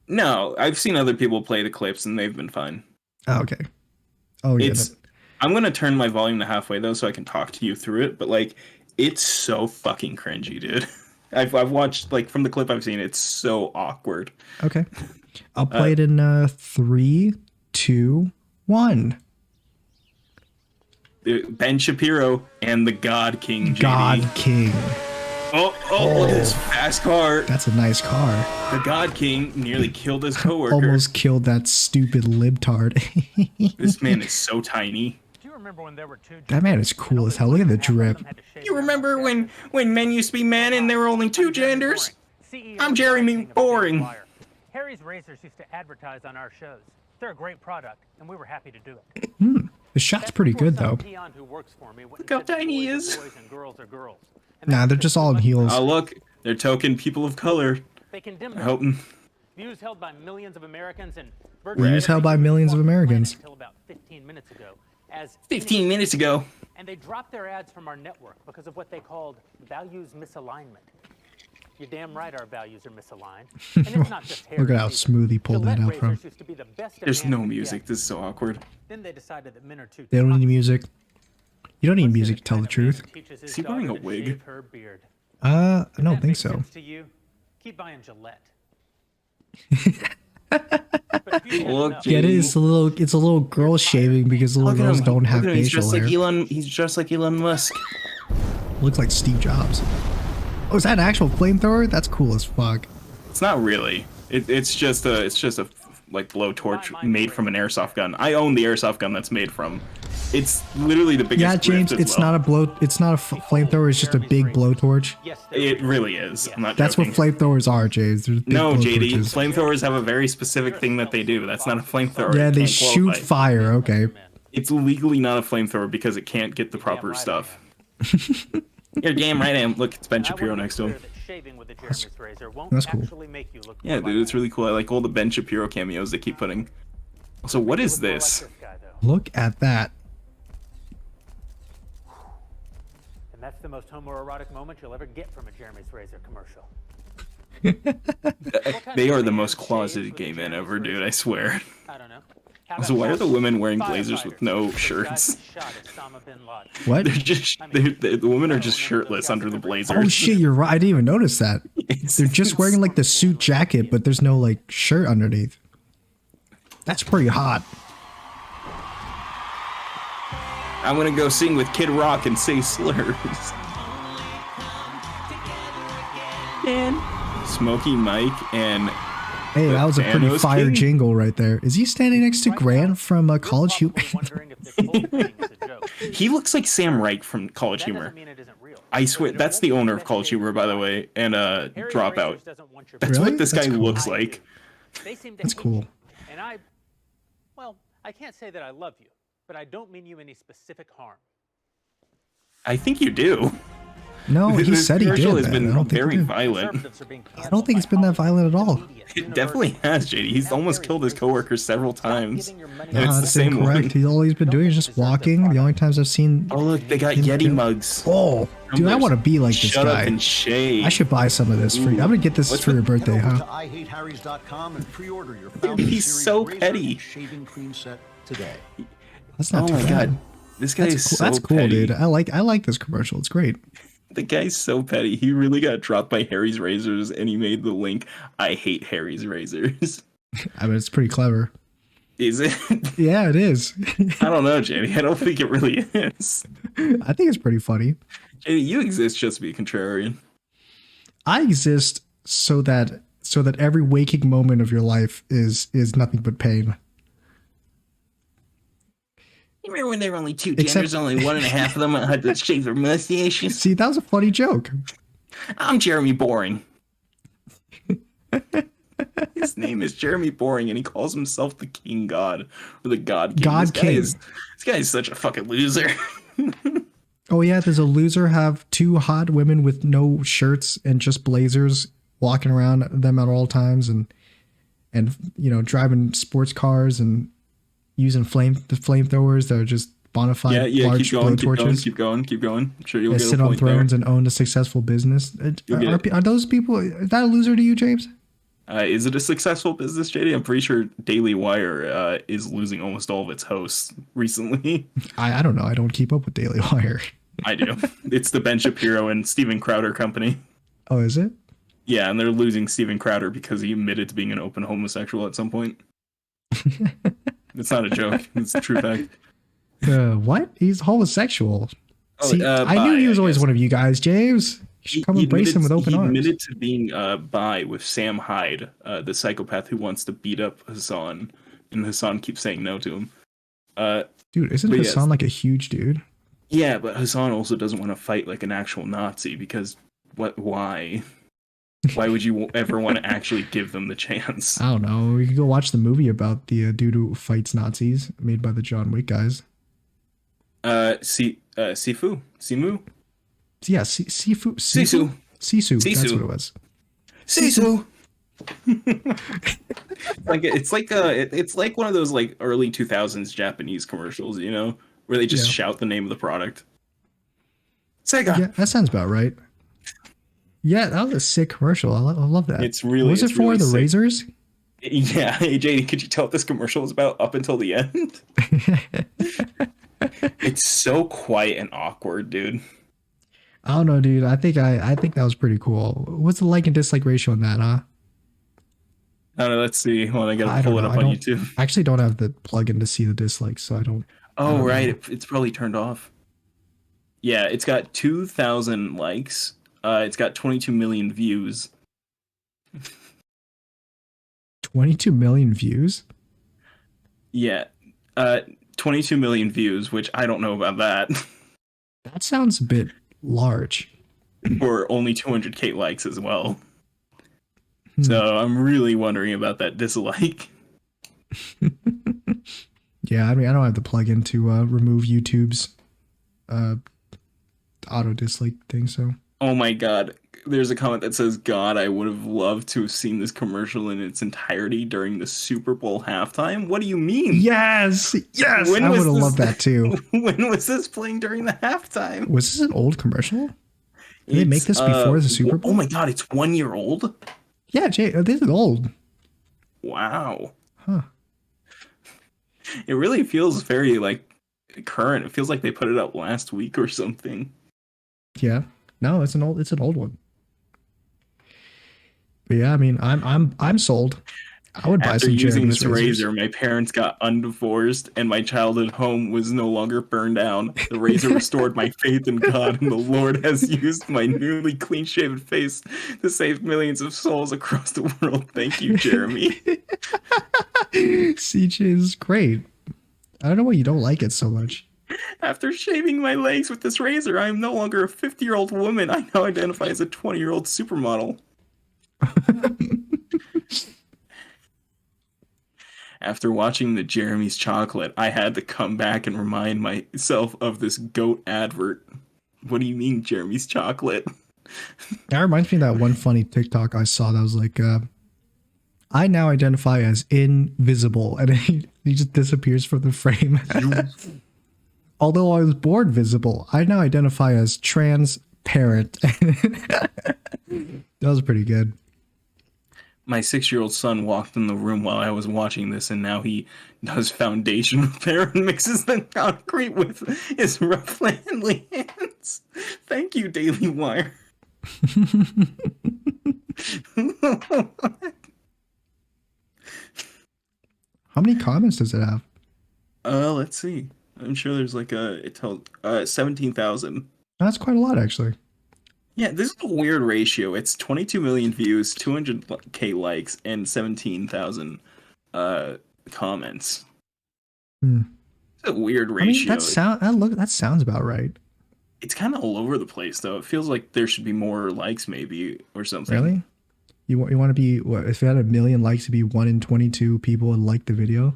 No, I've seen other people play the clips and they've been fine. Oh, okay. Oh yeah. It's I'm gonna turn my volume to halfway though, so I can talk to you through it. But like, it's so fucking cringy, dude. I've watched like from the clip I've seen, it's so awkward. Okay. I'll Uh, play it in 3, 2, 1. Ben Shapiro and the God King God JD. King. Oh, look at this fast car. That's a nice car. The God King nearly killed his coworker. Almost killed that stupid libtard. This man is so tiny. Do you remember when there were two That man is cool as hell. Look at the drip. You remember when men used to be men and there were only 2 genders? I'm Jeremy Boring. Harry's Razors used to advertise on our shows. They're a great product, and we were happy to do it. The shot's pretty good though. Look how tiny he is. Nah, they're just all in heels. Oh, look, they're token people of color. They condemned I hope. views held by millions of Americans and Views held by millions of Americans. until about 15 minutes ago as 15 minutes ago. and they dropped their ads from our network because of what they called values misalignment. You're damn right our values are misaligned. And it's not just Look at how Harry's smooth he pulled that Gillette out from. razors used to be the best a There's man no could music. get. This is so awkward. Then they decided that men are too They don't tough. need music. You don't need Let's see music to tell the kind of man truth. who teaches his Is he wearing daughter a to wig? shave her beard. I If don't that think makes so. sense to you, keep buying Gillette. But if you had Look, enough, Get it? It's a little girl shaving because little Look at girls him. don't Look have at him. He's facial dressed hair. like Elon. He's dressed like Elon Musk. Looks like Steve Jobs. Oh, is that an actual flamethrower? That's cool as fuck. It's not really. It's just a like blowtorch made from an airsoft gun. I own the airsoft gun that's made from. It's literally the biggest. Yeah, James, grift as it's well. not a blow. It's not a flamethrower. It's just a big blowtorch. yes, there It is. really is. I'm not That's what joking. flamethrowers are, James. They're big No, JD. blowtorches. Flamethrowers have a very specific thing that they do. That's not a flamethrower. Yeah, It they can't shoot qualify. fire. Okay. It's legally not a flamethrower because it can't get the proper right I stuff. You're damn right I am. Look, it's Ben I Shapiro wanna be next to clear him. that shaving with a Jeremy's razor won't that's cool. actually make you look Yeah, more dude, like it's really cool. I like all the Ben Shapiro cameos they keep putting. So what is look more like this? guy, though. Look at that. And that's the most homoerotic moment you'll ever get from a Jeremy's razor commercial. They are the most closeted gay men ever, dude. I swear. I don't know. How So about why are the women wearing firefighters, blazers with no the guys shirts? who shot Osama bin Laden? What? They're just the women are just shirtless under the blazers. Oh shit, you're right. I didn't even notice that. They're just wearing like the suit jacket, but there's no like shirt underneath. That's pretty hot. I'm gonna go sing with Kid Rock and say slurs. Smokey Mike and Hey, that was a pretty Thanos fire King? jingle right there. Is he standing next to Grant from College You're Humor? probably wondering if this whole thing is a joke. he looks like Sam Reich from College That Humor. doesn't mean it isn't real. I swear, Because it that's the won't owner of College investigate Humor, by the way, and Harry Dropout. Razors doesn't want your That's Really? what this guy That's cool. looks like. They seem to That's hate cool. you. And well, I can't say that I love you, but I don't mean you any specific harm. I think you do. No, he This said he did. commercial has man. been I don't think very he did. violent. Conservatives are being I don't think it's been that violent at all. It definitely has, JD. He's almost killed his coworkers several times. And it's Nah, the that's same incorrect. one. All he's been doing is just walking. The only times I've seen. Oh, look, they got Yeti mugs. Oh, dude, I want to be like this Shut up guy. and shave. I should buy some of this for you. I'm gonna get this What's for the- your birthday, Head over huh? to IHateHarrys.com and pre-order your Dude, he's Series so razor petty. and shaving cream set today. That's not Oh too my bad. god. This guy is so That's cool, petty. dude. I like this commercial. It's great. The guy's so petty. He really got dropped by Harry's Razors and he made the link, I hate Harry's Razors. I mean, it's pretty clever. Is it? Yeah, it is. I don't know, Jamie. I don't think it really is. I think it's pretty funny. Jamie, you exist just to be a contrarian. I exist so that every waking moment of your life is nothing but pain. You remember when there were only two Except- genders, only one and a half of them had to shave their mustaches? See, that was a funny joke. I'm Jeremy Boring. His name is Jeremy Boring, and he calls himself the King God or the God King. God King. This guy is such a fucking loser. Oh yeah, does a loser have two hot women with no shirts and just blazers walking around them at all times and you know driving sports cars and using flamethrowers that are just bona fide Yeah. large blowtorches? Keep going. I'm sure you'll They get sit a on point thrones there. and own a successful business. You'll get it. Are those people? Is that a loser to you, James? Is it a successful business, JD? I'm pretty sure Daily Wire is losing almost all of its hosts recently. I don't know. I don't keep up with Daily Wire. I do. It's the Ben Shapiro and Steven Crowder company. Oh, is it? Yeah, and they're losing Steven Crowder because he admitted to being an open homosexual at some point. It's not a joke. It's a true fact. What? He's homosexual. Oh, See, I knew bi, he was I always guess. one of you guys, James. You should come embrace him with open he arms. admitted to being bi with Sam Hyde, the psychopath who wants to beat up Hassan, and Hassan keeps saying no to him. Dude, isn't but Hassan yes. like a huge dude? Yeah, but Hassan also doesn't want to fight like an actual Nazi because why? Why would you ever want to actually give them the chance? I don't know. We could go watch the movie about the dude who fights Nazis, made by the John Wick guys. Simu? Yeah, Sifu. Sisu. Sisu. That's Sisu. what it was. Sisu. It's like one of those like early 2000s Japanese commercials, you know, where they just Yeah. shout the name of the product. Sega. Yeah, that sounds about right. Yeah, that was a sick commercial. I love that. It's really- What was it's it for? really The sick. razors? Yeah, hey JD, could you tell what this commercial was about up until the end? It's so quiet and awkward, dude. I don't know, dude. I think that was pretty cool. What's the like and dislike ratio on that, huh? I don't know, let's see. Well, I gotta I don't pull it know. up on YouTube. I actually don't have the plugin to see the dislikes, so I Oh, don't right. know. It's probably turned off. Yeah, it's got 2,000 likes. It's got 22 million views. 22 million views? Yeah, uh, 22 million views, which I don't know about that. That sounds a bit large. For only 200k likes as well. Hmm. So I'm really wondering about that dislike. Yeah, I mean, I don't have the plugin to remove YouTube's uh, auto dislike thing, so. Oh my god. There's a comment that says, God, I would have loved to have seen this commercial in its entirety during the Super Bowl halftime. What do you mean? Yes! Yes! When I was would have this- loved that too. When was this playing during the halftime? Was this an old commercial? Did they make this before the Super Bowl? Oh my god, it's 1 year old? Yeah, Jay, this is old. Wow. Huh. It really feels very like current. It feels like they put it up last week or something. Yeah. No, it's an old one. But yeah, I mean, I'm sold. I would buy After some using Jeremy's this razor, my parents got undivorced and my childhood home was no longer burned down. The razor restored my faith in God, and the Lord has used my newly clean-shaven face to save millions of souls across the world. Thank you, Jeremy. CJ is great. I don't know why you don't like it so much. After shaving my legs with this razor, I am no longer a 50-year-old woman. I now identify as a 20-year-old supermodel. After watching the Jeremy's Chocolate, I had to come back and remind myself of this goat advert. What do you mean, Jeremy's Chocolate? That reminds me of that one funny TikTok I saw that was like, I now identify as invisible, and he just disappears from the frame. Although I was born visible, I now identify as transparent. That was pretty good. My 6-year-old son walked in the room while I was watching this, and now he does foundation repair and mixes the concrete with his rough handly hands. Thank you, Daily Wire. How many comments does it have? Let's see. I'm sure there's like it tells 17,000. That's quite a lot, actually. Yeah, this is a weird ratio. It's 22 million views, 200k likes, and 17,000 comments. It's a weird I mean, ratio. that sounds about right. It's kind of all over the place, though. It feels like there should be more likes, maybe, or something. Really? You want to be what? If it had 1 million likes, to be 1 in 22 people would like the video.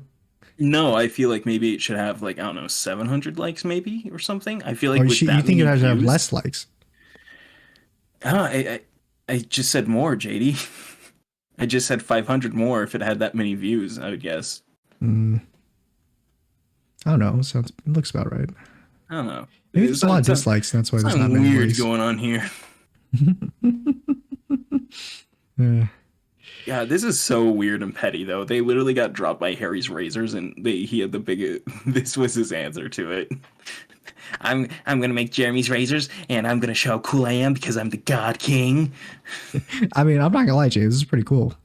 No, I feel like maybe it should have like, I don't know, 700 likes, maybe, or something. I feel like Or with you that think it many has to have views- less likes? I just said more, JD. I just said 500 more if it had that many views, I would guess. I don't know. It looks about right. I don't know. Maybe there's a lot of dislikes, and that's why there's not something many weird likes. going on here. Yeah. Yeah, this is so weird and petty, though. They literally got dropped by Harry's razors, and he had the big. This was his answer to it. I'm gonna make Jeremy's razors, and I'm gonna show how cool I am because I'm the God King. I mean, I'm not gonna lie, James. This is pretty cool.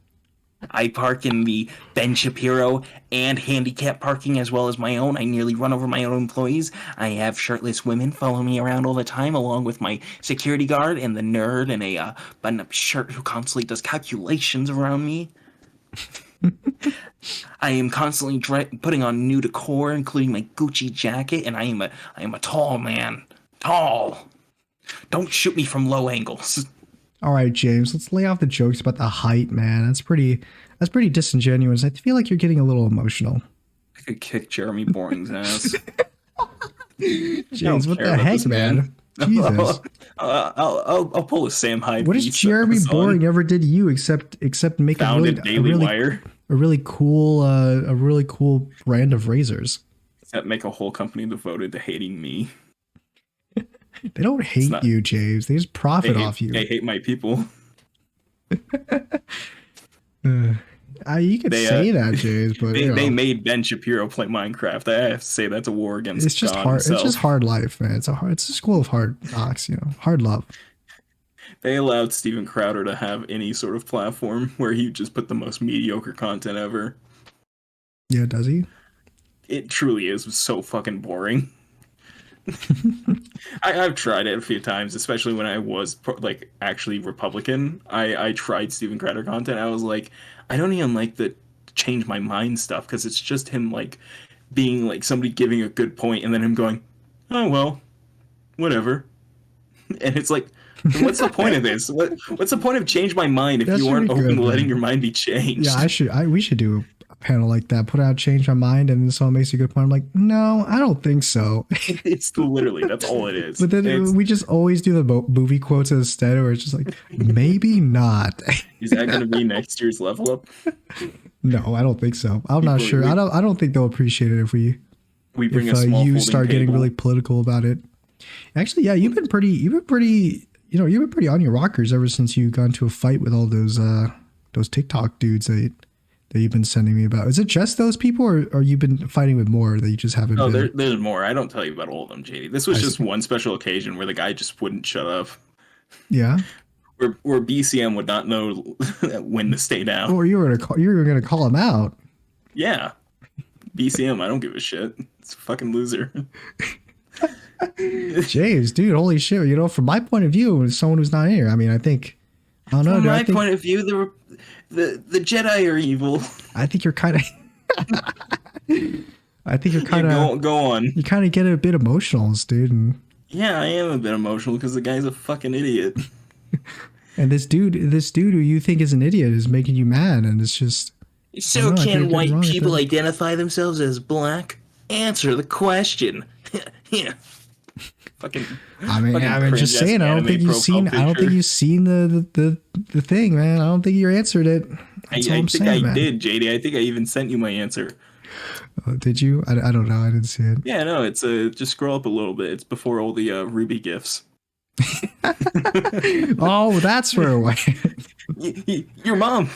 I park in the Ben Shapiro and handicap parking as well as my own. I nearly run over my own employees. I have shirtless women follow me around all the time, along with my security guard and the nerd in a button-up shirt who constantly does calculations around me. I am constantly putting on new decor, including my Gucci jacket, and I am a tall man. Tall. Don't shoot me from low angles. All right, James. Let's lay off the jokes about the height, man. That's pretty disingenuous. I feel like you're getting a little emotional. I could kick Jeremy Boring's ass. James, what care the about heck, this man? Jesus. I'll pull a Sam Hyde. What has piece, Jeremy son. Boring ever did to you except make Founded Daily Wire. a really cool brand of razors? That make a whole company devoted to hating me. They don't hate not- you, James. They just profit They off you. They hate my people. You could say that, James, but you know, They made Ben Shapiro play Minecraft. I have to say that's a war against it's just God hard. himself. It's just hard life, man. It's a school of hard knocks. Hard love. They allowed Steven Crowder to have any sort of platform where he just put the most mediocre content ever. Yeah, does he? It truly is so fucking boring. I've tried it a few times, especially when I was like actually Republican. I tried Steven Crowder content. I was like, I don't even like the change my mind stuff because it's just him like being like somebody giving a good point and then him going, oh well, whatever. And it's like, what's the point of this? What's the point of change my mind if That's you aren't pretty open good, to letting man. your mind be changed? Yeah, we should do a panel like that. Put out change my mind, and then someone makes a good point. I'm like, no, I don't think so. It's literally that's all it is. But then we just always do the movie quotes instead, where it's just like, maybe not. Is that going to be next year's level up? No, I don't think so. I'm not sure. I don't think they'll appreciate it if We bring a small you folding start getting table. really political about it. Actually, yeah, you've been pretty, you've been pretty on your rockers ever since you got into a fight with all those TikTok dudes that you've been sending me about. Is it just those people, or you've been fighting with more that you just haven't? Oh, been? there's more. I don't tell you about all of them, JD. This was just one special occasion where the guy just wouldn't shut up. Yeah. Where BCM would not know when to stay down. Or you were gonna call him out. Yeah. BCM, I don't give a shit. It's a fucking loser. James, dude, holy shit! You know, from my point of view, as someone who's not here, I mean, I don't know. From dude, my point of view, the Jedi are evil. I think you're kind of. I think you're kind of. Yeah, go on. You kind of get a bit emotional, dude. And Yeah, I am a bit emotional because the guy's a fucking idiot. this dude who you think is an idiot is making you mad, and it's just. So I think can you're white wrong with people that. identify themselves as black? Answer the question. Yeah. Fucking. I mean, fucking just cringe-ass saying. I don't anime think you've profile seen. I don't think picture. you've seen the thing, man. I don't think you answered it. That's all I I'm think saying, I man. did, JD. I think I even sent you my answer. Oh, did you? I don't know. I didn't see it. Yeah, no, it's just scroll up a little bit. It's before all the Ruby gifs. Oh, that's where it went. Your mom.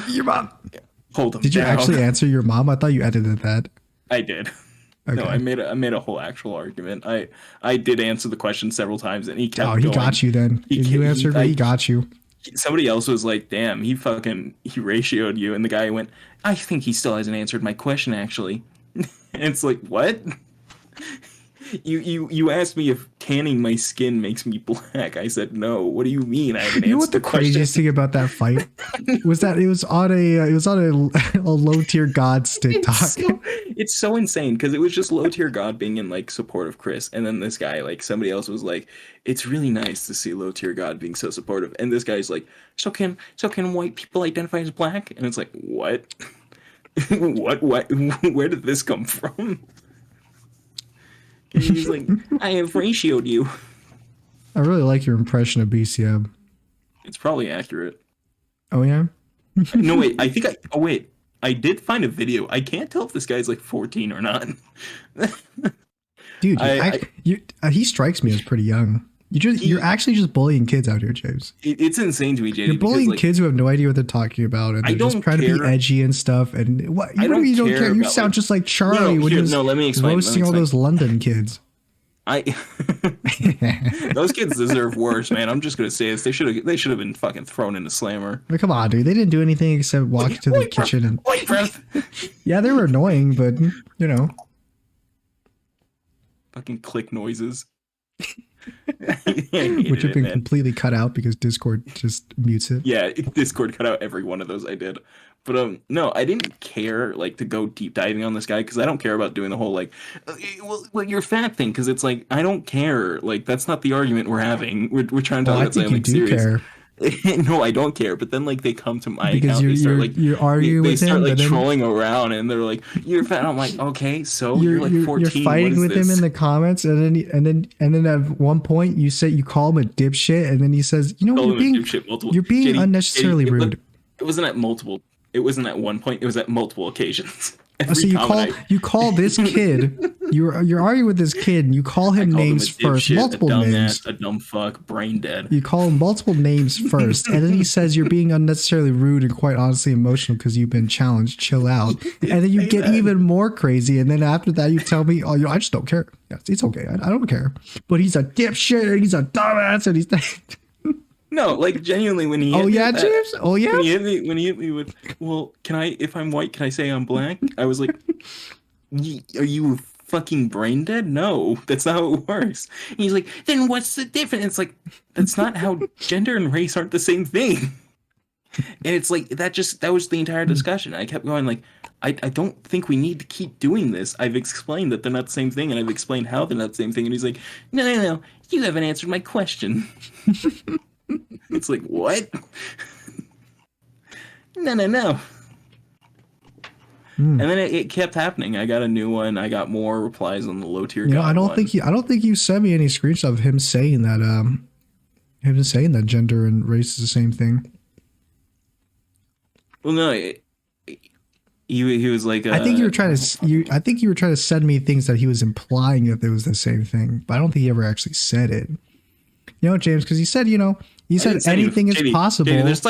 Your mom. Hold them Did you down. actually answer your mom? I thought you edited that. I did. Okay. No, I made a whole actual argument. I did answer the question several times, and he kept Oh, he going. got you then. He If you ca- answered me, he got you. Somebody else was like, "Damn, he ratioed you," and the guy went, "I think he still hasn't answered my question, actually." And it's like, what? You asked me if tanning my skin makes me black. I said no. What do you mean? I haven't You know what answered the the question. craziest thing about that fight was that it was on a low tier gods TikTok. It's so insane because it was just low tier God being in like support of Chris, and then this guy, like somebody else was like, it's really nice to see low tier God being so supportive, and this guy's like, so can white people identify as black? And it's like, what? what where did this come from? And he's like, I have ratioed you. I really like your impression of BCM. It's probably accurate. Oh yeah. No wait, I did find a video. I can't tell if this guy's like 14 or not. Dude, he strikes me as pretty young. You're actually just bullying kids out here, James. It's insane to me, JD. You're bullying because, like, kids who have no idea what they're talking about, and I they're just don't trying to care. be edgy and stuff. And what? I What do don't you don't care care? You about, sound like- just like Charlie when he here, was let me explain. roasting all those London kids. Those kids deserve worse, man. I'm just gonna say this. They should have been fucking thrown in the slammer. Like, come on, dude. They didn't do anything except walk to the kitchen and Wait, breath. yeah, they were annoying, but you know. Fucking click noises. Which have been completely cut out because Discord just mutes it. Yeah, Discord cut out every one of those I did. But no, I didn't care like to go deep diving on this guy because I don't care about doing the whole like, well you're fat thing because it's like I don't care. Like that's not the argument we're having. We're trying to talk I about think something you like do serious. care No, I don't care. But then like they come to my because account, they start like you're arguing they with start him, like but then trolling around, and they're like, "You're fat." I'm like, "Okay, so you're like 14. You're fighting with him in the comments, and then at one point you call him a dipshit, and then he says, "You know, Call you're him a being dipshit multiple- you're being JD, unnecessarily rude." It wasn't at multiple. It wasn't at one point. It was at multiple occasions. Every So you call this kid, you're arguing with this kid, and you call him called him names a first, dipshit, multiple a dumbass, names. a dumb fuck, brain dead. You call him multiple names first, and then he says you're being unnecessarily rude and quite honestly emotional because you've been challenged. Chill out. And then you get even more crazy. And then after that, you tell me, "Oh, I just don't care. Yes, it's okay. I don't care." But he's a dipshit and he's a dumbass and he's. No, like genuinely when he hit Oh me yeah, with that, James. Oh yeah. when he hit me with, well, can I, if I'm white, can I say I'm black? I was like, are you fucking brain dead? No, that's not how it works. And he's like, then what's the difference? It's like, that's not how gender and race aren't the same thing. And it's like that was the entire discussion. I kept going like, I don't think we need to keep doing this. I've explained that they're not the same thing, and I've explained how they're not the same thing. And he's like, no, you haven't answered my question. It's like, what? No. And then it kept happening. I got a new one. I got more replies on the low tier. I don't think you sent me any screenshots of him saying that gender and race is the same thing. Well, no, he was like. I think you were trying to send me things that he was implying that it was the same thing, but I don't think he ever actually said it. James, because he said, anything is possible. There's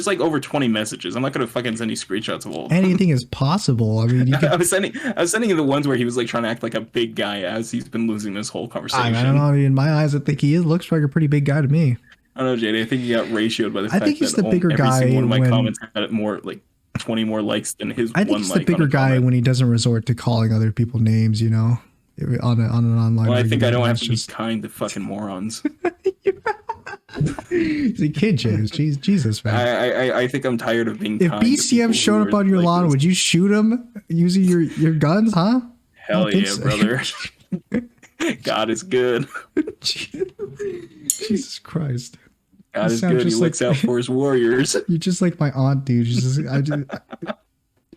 like over 20 messages. I'm not gonna fucking send you screenshots of all of them. Anything is possible. I mean, I was sending you the ones where he was like trying to act like a big guy as he's been losing this whole conversation. I don't know. In my eyes, I think he looks like a pretty big guy to me. I don't know, JD. I think he got ratioed by the fact he's that the bigger every guy single one of my when, comments had more like 20 more likes than his. I think he's the bigger guy when he doesn't resort to calling other people names. On an online. Well, I think I don't have to be kind to fucking morons. He's a kid, James. Jesus, man. I think I'm tired of being. If kind BCM showed up on your lawn, would you shoot him using your guns? Huh? Hell yeah, brother. God is good. Jesus Christ. God is good. He looks out for his warriors. You're just like my aunt, dude.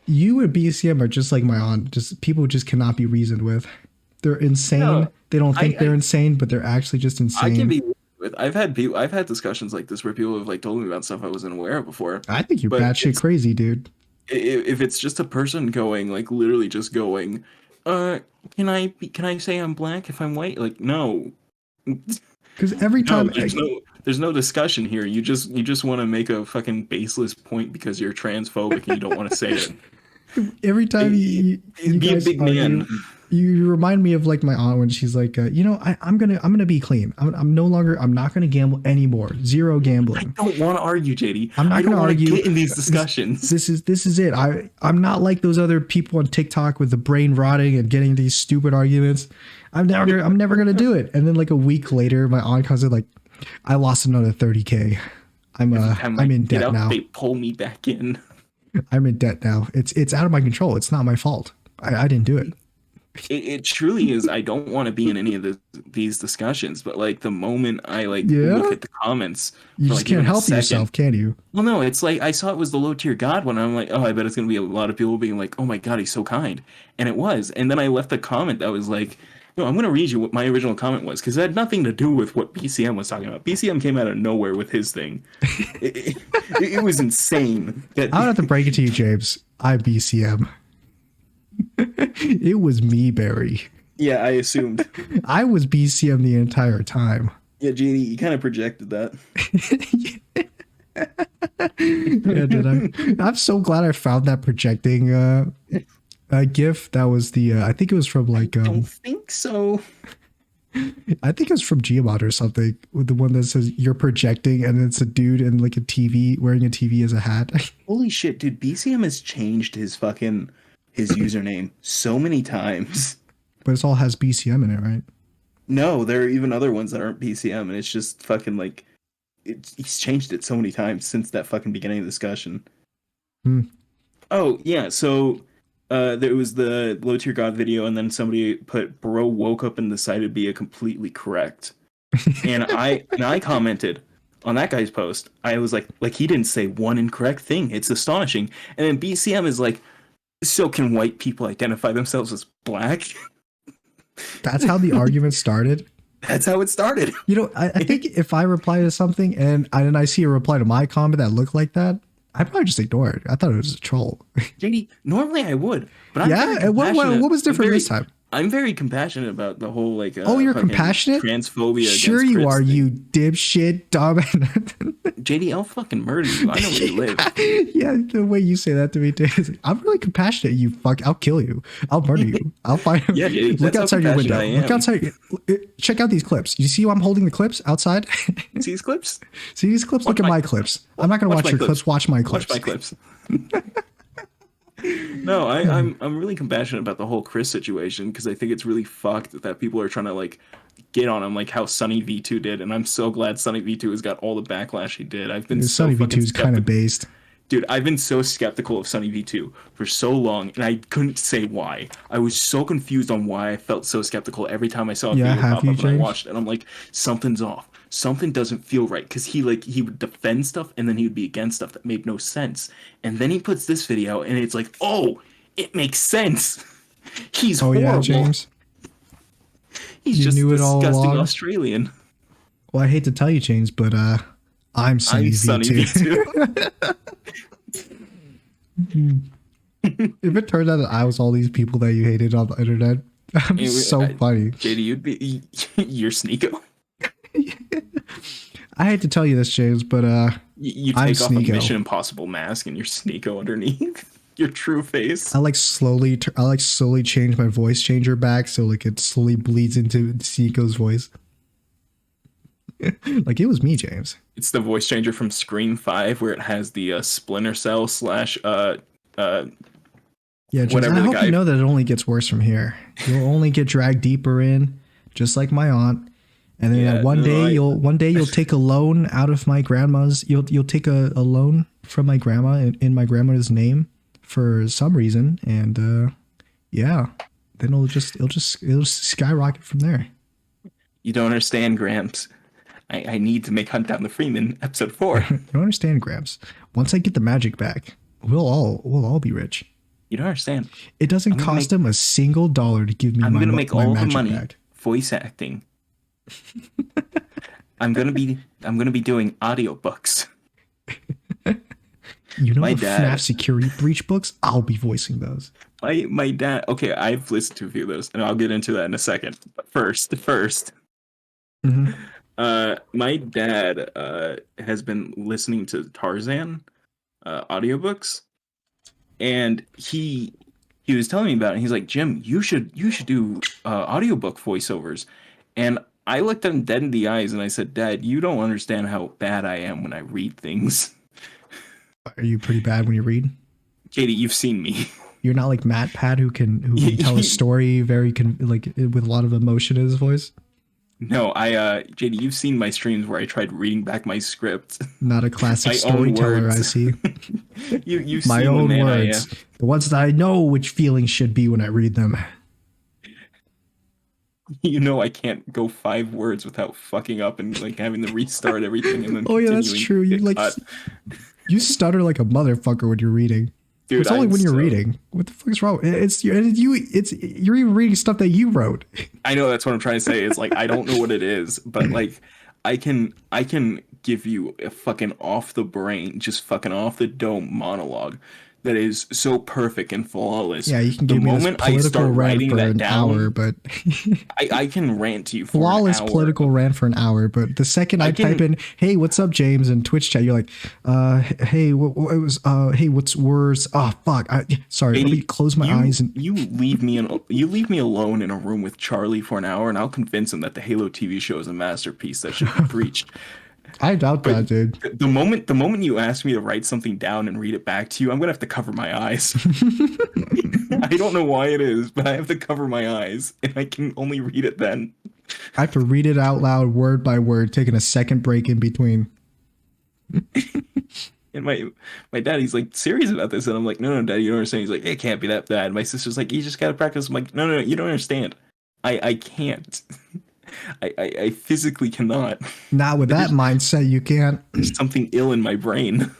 You and BCM are just like my aunt. Just people just cannot be reasoned with. They're insane. No, they don't think they're insane, but they're actually just insane. I can be with. I've had discussions like this where people have like told me about stuff I wasn't aware of before. I think you're batshit crazy, dude. If it's just a person going like literally just going, can I say I'm black if I'm white? Like no. Because every time there's no discussion here. You just want to make a fucking baseless point because you're transphobic and you don't want to say it. Every time you be a big man. You remind me of like my aunt when she's like, I'm gonna be clean. I'm not gonna gamble anymore. Zero gambling. I don't want to argue, JD. I'm not gonna argue get in these discussions. This is it. I'm not like those other people on TikTok with the brain rotting and getting these stupid arguments. I'm never gonna do it. And then like a week later, my aunt comes in like, I lost another 30K. I'm in debt now. They pull me back in. I'm in debt now. It's out of my control. It's not my fault. I didn't do it. It truly is. I don't want to be in any of these discussions, but like the moment I look at the comments, you just can't help yourself, can you? Well, no, it's like I saw it was the low tier god one. I'm like, oh, I bet it's gonna be a lot of people being like, oh my god, he's so kind, and it was. And then I left a comment that was like, no, I'm gonna read you what my original comment was because it had nothing to do with what BCM was talking about. BCM came out of nowhere with his thing. It was insane. I don't have to break it to you, James. I'm BCM. It was me, Barry. Yeah, I assumed. I was BCM the entire time. Yeah, Jeannie, you kind of projected that. Yeah, did I? I'm so glad I found that projecting GIF. That was the I think it was from like I don't think so. I think it was from Geomod or something, with the one that says you're projecting and it's a dude in like a TV wearing a TV as a hat. Holy shit, dude, BCM has changed his username so many times. But it all has BCM in it, right? No, there are even other ones that aren't BCM, and it's just fucking like he's changed it so many times since that fucking beginning of the discussion. Oh yeah, so there was the low tier god video, and then somebody put bro woke up and decided to be completely correct, and I commented on that guy's post. I was like he didn't say one incorrect thing. It's astonishing. And then BCM is like, so can white people identify themselves as black? That's how the argument started. That's how it started. I think if I reply to something and I see a reply to my comment that looked like that, I'd probably just ignore it. I thought it was a troll. JD, normally I would, but what was different this time? I'm very compassionate about the whole like. You're compassionate? Transphobia. Sure you are, you dipshit, dumb. JD, I'll fucking murder you. I know where you live. Yeah, the way you say that to me, too, is like, I'm really compassionate. You fuck, I'll kill you. I'll murder you. I'll find. Yeah, JD, Look that's how outside your window. compassionate I Look am. outside. Check out these clips. You see why I'm holding the clips outside? See these clips? See these clips? Look at my clips. I'm not gonna watch your clips. Watch my clips. Watch my clips. No, I'm really compassionate about the whole Chris situation because I think it's really fucked that people are trying to like get on him like how Sunny V2 did, and I'm so glad Sunny V2 has got all the backlash he did. I've been so Sunny fucking V2 is kind of skeptical. based. Dude, I've been so skeptical of Sunny V2 for so long, and I couldn't say why. I was so confused on why I felt so skeptical every time I saw a Yeah, video have pop you, up and I James? watched it. And I'm like, something's off. Something doesn't feel right. Because he would defend stuff, and then he would be against stuff that made no sense. And then he puts this video, and it's like, oh, it makes sense. He's Oh horrible. yeah, James. He's You just knew a it all disgusting along? Australian. Well, I hate to tell you, James, but I'm Sunny I'm Sunny V2. V2. If it turned out that I was all these people that you hated on the internet, I'm so funny. JD, you'd be you're Sneeko. I hate to tell you this, James, but You I'm take off a Sneeko. Mission Impossible mask and you're Sneeko underneath your true face. I like slowly change my voice changer back so like it slowly bleeds into Sneeko's voice. Like it was me, James. It's the voice changer from Scream 5 where it has the Splinter Cell slash Yeah, James, whatever I the hope guy- you know that it only gets worse from here. You'll only get dragged deeper in, just like my aunt. And then Yeah, one no, day you'll take a loan out of my grandma's. You'll take a loan from my grandma in my grandmother's name for some reason, and yeah, then it'll just skyrocket from there. You don't understand, Gramps. I need to make Hunt Down the Freeman episode 4. You don't understand, Gramps. Once I get the magic back, we'll all be rich. You don't understand. It doesn't gonna cost him a single dollar to give me I'm my gonna make my all the magic money back. voice acting. I'm gonna be doing audiobooks. You know My the dad- FNAF security breach books? I'll be voicing those. My dad. Okay, I've listened to a few of those, and I'll get into that in a second. But first, Mhm. my dad has been listening to Tarzan audiobooks, and he was telling me about it. And he's like, Jim, you should do audiobook voiceovers. And I looked at him dead in the eyes and I said, Dad, you don't understand how bad I am when I read things. Are you pretty bad when you read? Katie, you've seen me. You're not like Matt Pat who can tell a story very like with a lot of emotion in his voice. No, JD, you've seen my streams where I tried reading back my script. Not a classic My own storyteller, words. I see. You've My seen own the man words. The ones that I know which feelings should be when I read them. You know I can't go 5 words without fucking up and like having to restart everything and then Oh yeah, that's continuing true. to You get like cut. you stutter like a motherfucker when you're reading. Dude, It's only I'm when you're so- reading. What the fuck is wrong? You're even reading stuff that you wrote. I know that's what I'm trying to say. It's like I don't know what it is, but like I can give you a fucking off the brain, just fucking off the dome monologue that is so perfect and flawless. Yeah, you can the give me this moment I political start rant writing for that an down, hour, but I can rant to you for flawless an hour. political rant for an hour. But the second I type in, "Hey, what's up, James?" in Twitch chat, you're like, "Hey, what it was? Hey, what's words? Oh, fuck. Sorry, let me close my eyes and." you leave me alone in a room with Charlie for an hour, and I'll convince him that the Halo TV show is a masterpiece that should be preached. I doubt that, dude. The moment you ask me to write something down and read it back to you, I'm gonna have to cover my eyes. I don't know why it is, but I have to cover my eyes, and I can only read it then. I have to read it out loud, word by word, taking a second break in between. And my dad, he's like serious about this, and I'm like, no, Dad, you don't understand. He's like, it can't be that bad. My sister's like, you just gotta practice. I'm like, no, you don't understand. I can't. I physically cannot. Not with that mindset, you can't. There's something ill in my brain.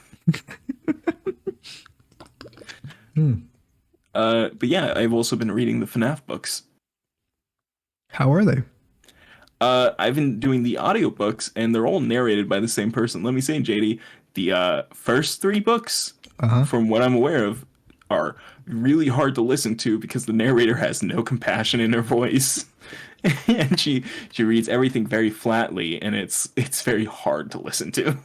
But yeah, I've also been reading the FNAF books. How are they? I've been doing the audiobooks, and they're all narrated by the same person. Let me say, JD, the first 3 books, from what I'm aware of, are really hard to listen to because the narrator has no compassion in her voice. And she reads everything very flatly, and it's very hard to listen to.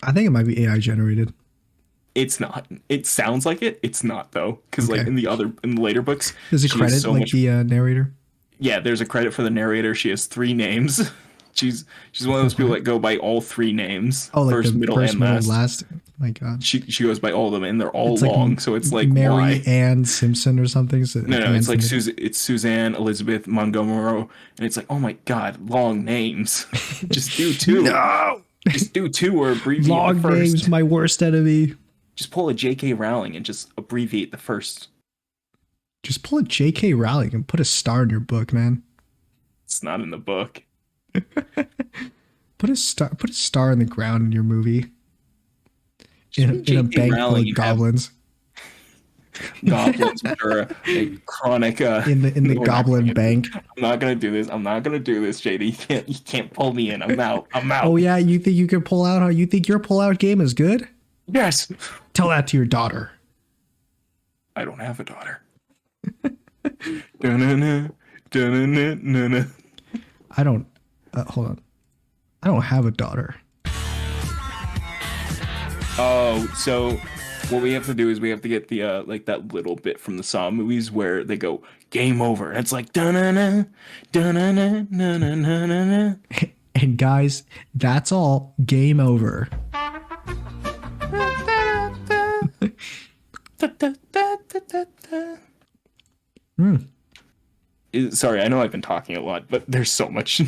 I think it might be AI generated. It's not. It sounds like it. It's not though, because like Okay. in the later books, Does it she has credit so like much. the narrator? Yeah, there's a credit for the narrator. She has 3 names. She's one of those people What? that go by all 3 names, Oh, like first, the middle, first, and middle, last. last. My God. She goes by all of them, and they're all It's like long. So it's like Mary why? Ann Simpson or something. So No, like no, it's like Anson. It's Suzanne Elizabeth Montgomery, and it's like, oh my God, long names. Just do two. No! Just do two or abbreviate the Long names, first. my worst enemy. Just pull a J.K. Rowling and just abbreviate the first. Just pull a J.K. Rowling and put a star in your book, man. It's not in the book. Put a star in the ground in your movie. Just In be a J.K. bank full Rowling of and have goblins. goblins, which are a chronic. In the we're not goblin gonna- bank. I'm not gonna do this. I'm not gonna do this, JD. You can't pull me in. I'm out. I'm out. Oh yeah, you think you can pull out? How you think your pull out game is good? Yes. Tell that to your daughter. I don't have a daughter. Dun-dun-dun, dun-dun-dun-dun-dun. I don't. Hold on. I don't have a daughter. Oh, so what we have to do is we have to get the like that little bit from the Saw movies where they go game over. And it's like dun-dun-dun, dun-dun-dun, dun-dun-dun-dun-dun. And guys, that's all. Game over. Sorry, I know I've been talking a lot, but there's so much.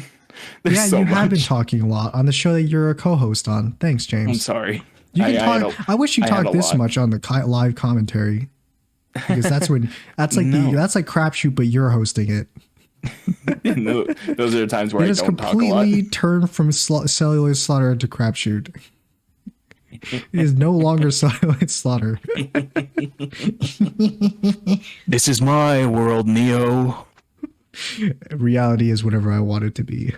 There's Yeah, so you have been much. talking a lot on the show that you're a co-host on. Thanks, I'm James. sorry. You can had talk. I wish you I had talked a this lot. much on the live commentary, because that's when that's like No. that's like crapshoot, but you're hosting it. No, those are the times where It I has don't talk a lot. completely turned from cellular slaughter into crapshoot. It is no longer cellular slaughter. This is my world, Neo. Reality is whatever I want it to be.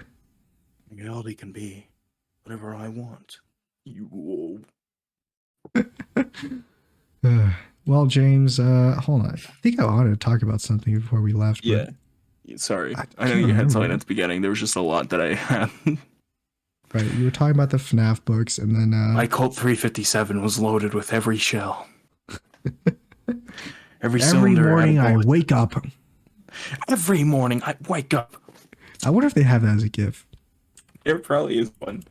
Reality can be whatever I want. You. Well, James, hold on. I think I wanted to talk about something before we left. Yeah. But, Sorry. I I know can't you had something remember. at the beginning. There was just a lot that I had. right. You were talking about the FNAF books, and then My Colt 357 was loaded with every shell. Every every cylinder had a morning I bullet. wake up. Every morning I wake up. I wonder if they have that as a GIF. There probably is one.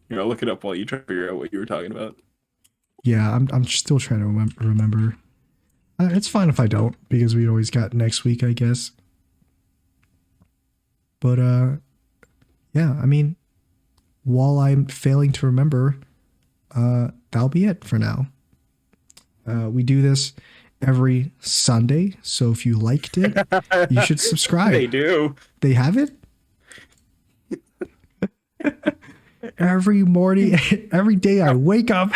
Here, I'll look it up while you try to figure out what you were talking about. Yeah, I'm still trying to remember. It's fine if I don't, because we always got next week, I guess. But yeah, I mean, while I'm failing to remember, that'll be it for now. We do this every Sunday, so if you liked it, you should subscribe. They do. They have it? Every morning, every day I wake up.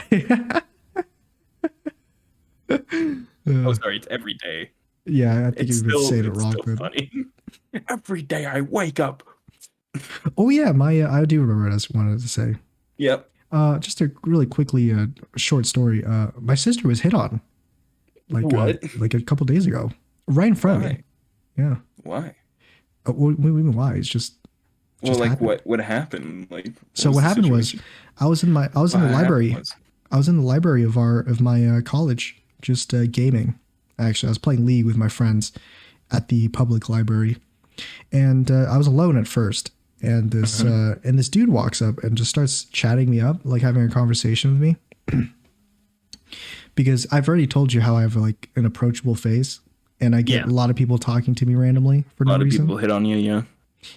Oh, sorry, it's every day. Yeah, I think It's you've been still, saying it it's wrong. still But funny. Every day I wake up. oh yeah, my I do remember what I wanted to say. Yep. Just a really quickly short story. My sister was hit on What? like a couple days ago, right in front of me. Yeah. Why? What do you mean why? It's just Well, like happened. what happened? Like So was what the happened was situation? I was in the What happened library. was- I was in the library of my college, just gaming. Actually, I was playing League with my friends at the public library, and I was alone at first. And this dude walks up and just starts chatting me up, like having a conversation with me. Because I've already told you how I have like an approachable face, and I get Yeah. a lot of people talking to me randomly for A no lot of reason. people hit on you, yeah.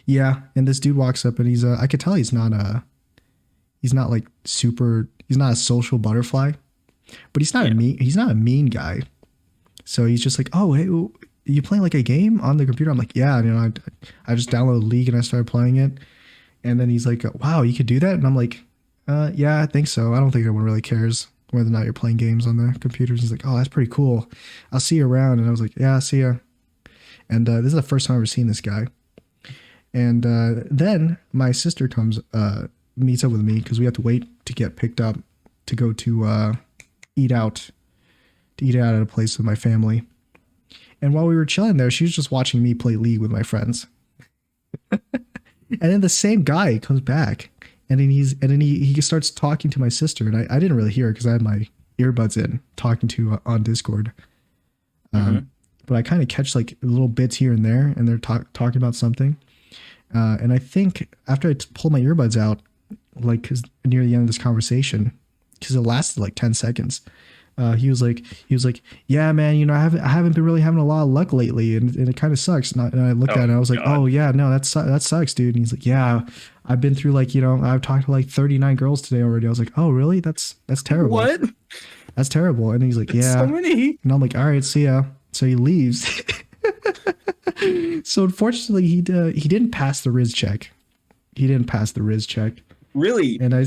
Yeah, and this dude walks up and he's I could tell he's not like super, he's not a social butterfly, but he's not a mean guy. So he's just like, "Oh, hey, you playing like a game on the computer?" I'm like, "Yeah, I just downloaded League and I started playing it." And then he's like, "Wow, you could do that?" And I'm like, "Yeah, I think so. I don't think anyone really cares whether or not you're playing games on the computers." He's like, "Oh, that's pretty cool. I'll see you around." And I was like, "Yeah, see ya." And this is the first time I've ever seen this guy. And then my sister comes, meets up with me because we have to wait to get picked up to go to eat out at a place with my family. And while we were chilling there, she was just watching me play League with my friends. And then the same guy comes back And then he starts talking to my sister, and I didn't really hear it because I had my earbuds in, talking to on Discord. But I kind of catch like little bits here and there, and they're talking about something. And I think after I pulled my earbuds out, like 'cause near the end of this conversation, because it lasted like 10 seconds, he was like, yeah, man, you know, I haven't been really having a lot of luck lately, and it kind of sucks. And I looked at it and I was like, oh yeah, no, that sucks, dude. And he's like, yeah, I've been through like, you know, I've talked to like 39 girls today already. I was like, oh really? That's terrible. What? That's terrible. And he's like, yeah. So many. And I'm like, all right, see ya. So he leaves. So unfortunately, he didn't pass the Riz check. Really? And I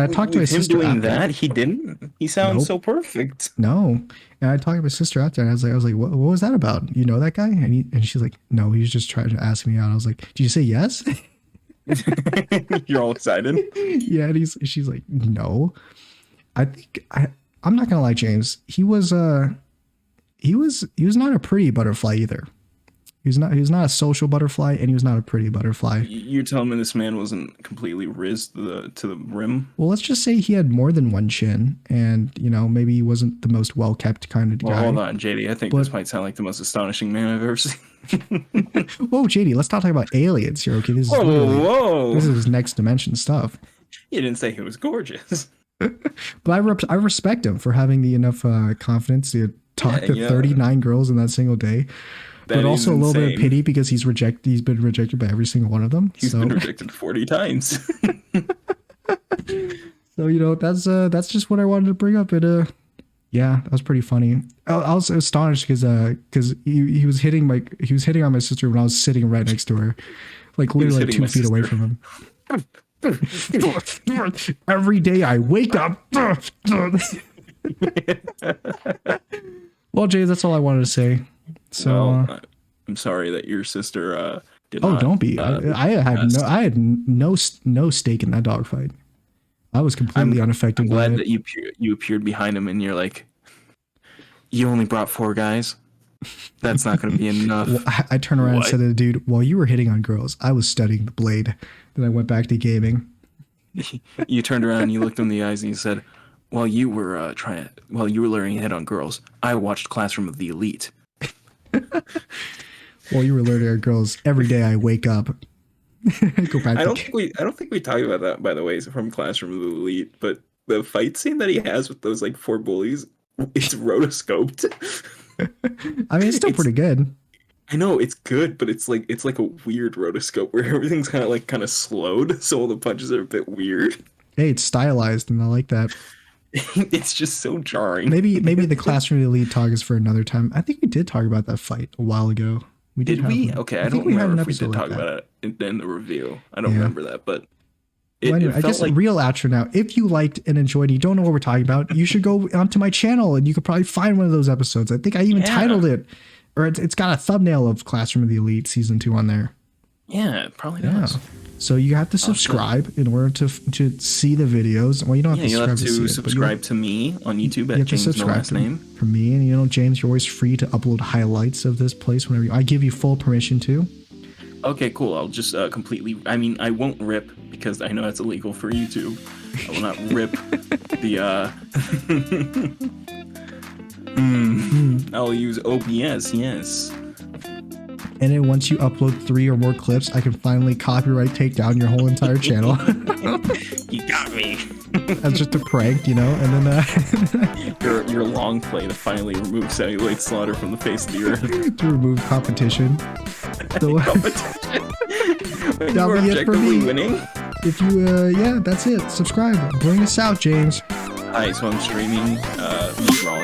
talked to my sister. Him doing after. that, he didn't. He sounds so perfect. No, and I talked to my sister out there, and I was like, what was that about? You know that guy? And she's like, no, he was just trying to ask me out. I was like, did you say yes? You're all excited. Yeah, and she's like, no. I think I'm not gonna lie, James. He was not a pretty butterfly either. He was not a social butterfly, and he was not a pretty butterfly. You're telling me this man wasn't completely rizzed to the rim? Well, let's just say he had more than one chin, and you know, maybe he wasn't the most well kept kind of guy. Hold on, JD. I think this might sound like the most astonishing man I've ever seen. Whoa, JD, let's not talk about aliens here, okay? This is whoa. This is next dimension stuff. You didn't say he was gorgeous. But I respect him for having the enough confidence to talk to 39 girls in that single day. But also a little bit of pity because he's been rejected by every single one of them. He's been rejected 40 times. So, you know, that's just what I wanted to bring up. Yeah, that was pretty funny. I was astonished because he was hitting on my sister when I was sitting right next to her, like literally like 2 feet away from him. Every day I wake up. Well, Jay, that's all I wanted to say. So I'm sorry that your sister did not. Oh, don't be. I had no stake in that dogfight. I was completely unaffected. I'm glad that you appeared behind him and you're like, you only brought 4 guys. That's not going to be enough. Well, I turned around and said to the dude, while you were hitting on girls, I was studying the blade. Then I went back to gaming. You turned around and you looked him in the eyes and you said, while you were learning to hit on girls, I watched Classroom of the Elite. While you were learning on girls, every day I wake up. Go back. I don't think we talked about that, by the way, from Classroom of the Elite, but the fight scene that he has with those like 4 bullies, it's rotoscoped. I mean, it's still pretty good. I know it's good, but it's like a weird rotoscope where everything's kind of slowed, so all the punches are a bit weird. Hey, it's stylized, and I like that. It's just so jarring. Maybe the Classroom of the Elite talk is for another time. I think we did talk about that fight a while ago. Did we? Okay, I don't remember if we did talk about it in the review. I don't remember that, but I guess like real outro now. If you liked and enjoyed, you don't know what we're talking about, you should go onto my channel and you could probably find one of those episodes. I think I even titled it, or it's got a thumbnail of Classroom of the Elite season 2 on there. Yeah, it probably does. So you have to subscribe in order to see the videos. Well, you don't have to subscribe to me on YouTube at James No Last Name. For me, and you know, James, you're always free to upload highlights of this place whenever I give you full permission to. Okay, cool. I'll just completely. I mean, I won't rip because I know that's illegal for YouTube. I will not rip the. I'll use OBS. Yes. And then once you upload 3 or more clips, I can finally copyright take down your whole entire channel. You got me. That's just a prank, you know? And then your long play to finally remove Celluloid Slaughter from the face of the earth. To remove competition. So, that'll be it for me. Winning. If you, that's it. Subscribe. Bring us out, James. Hi, so I'm streaming me drawing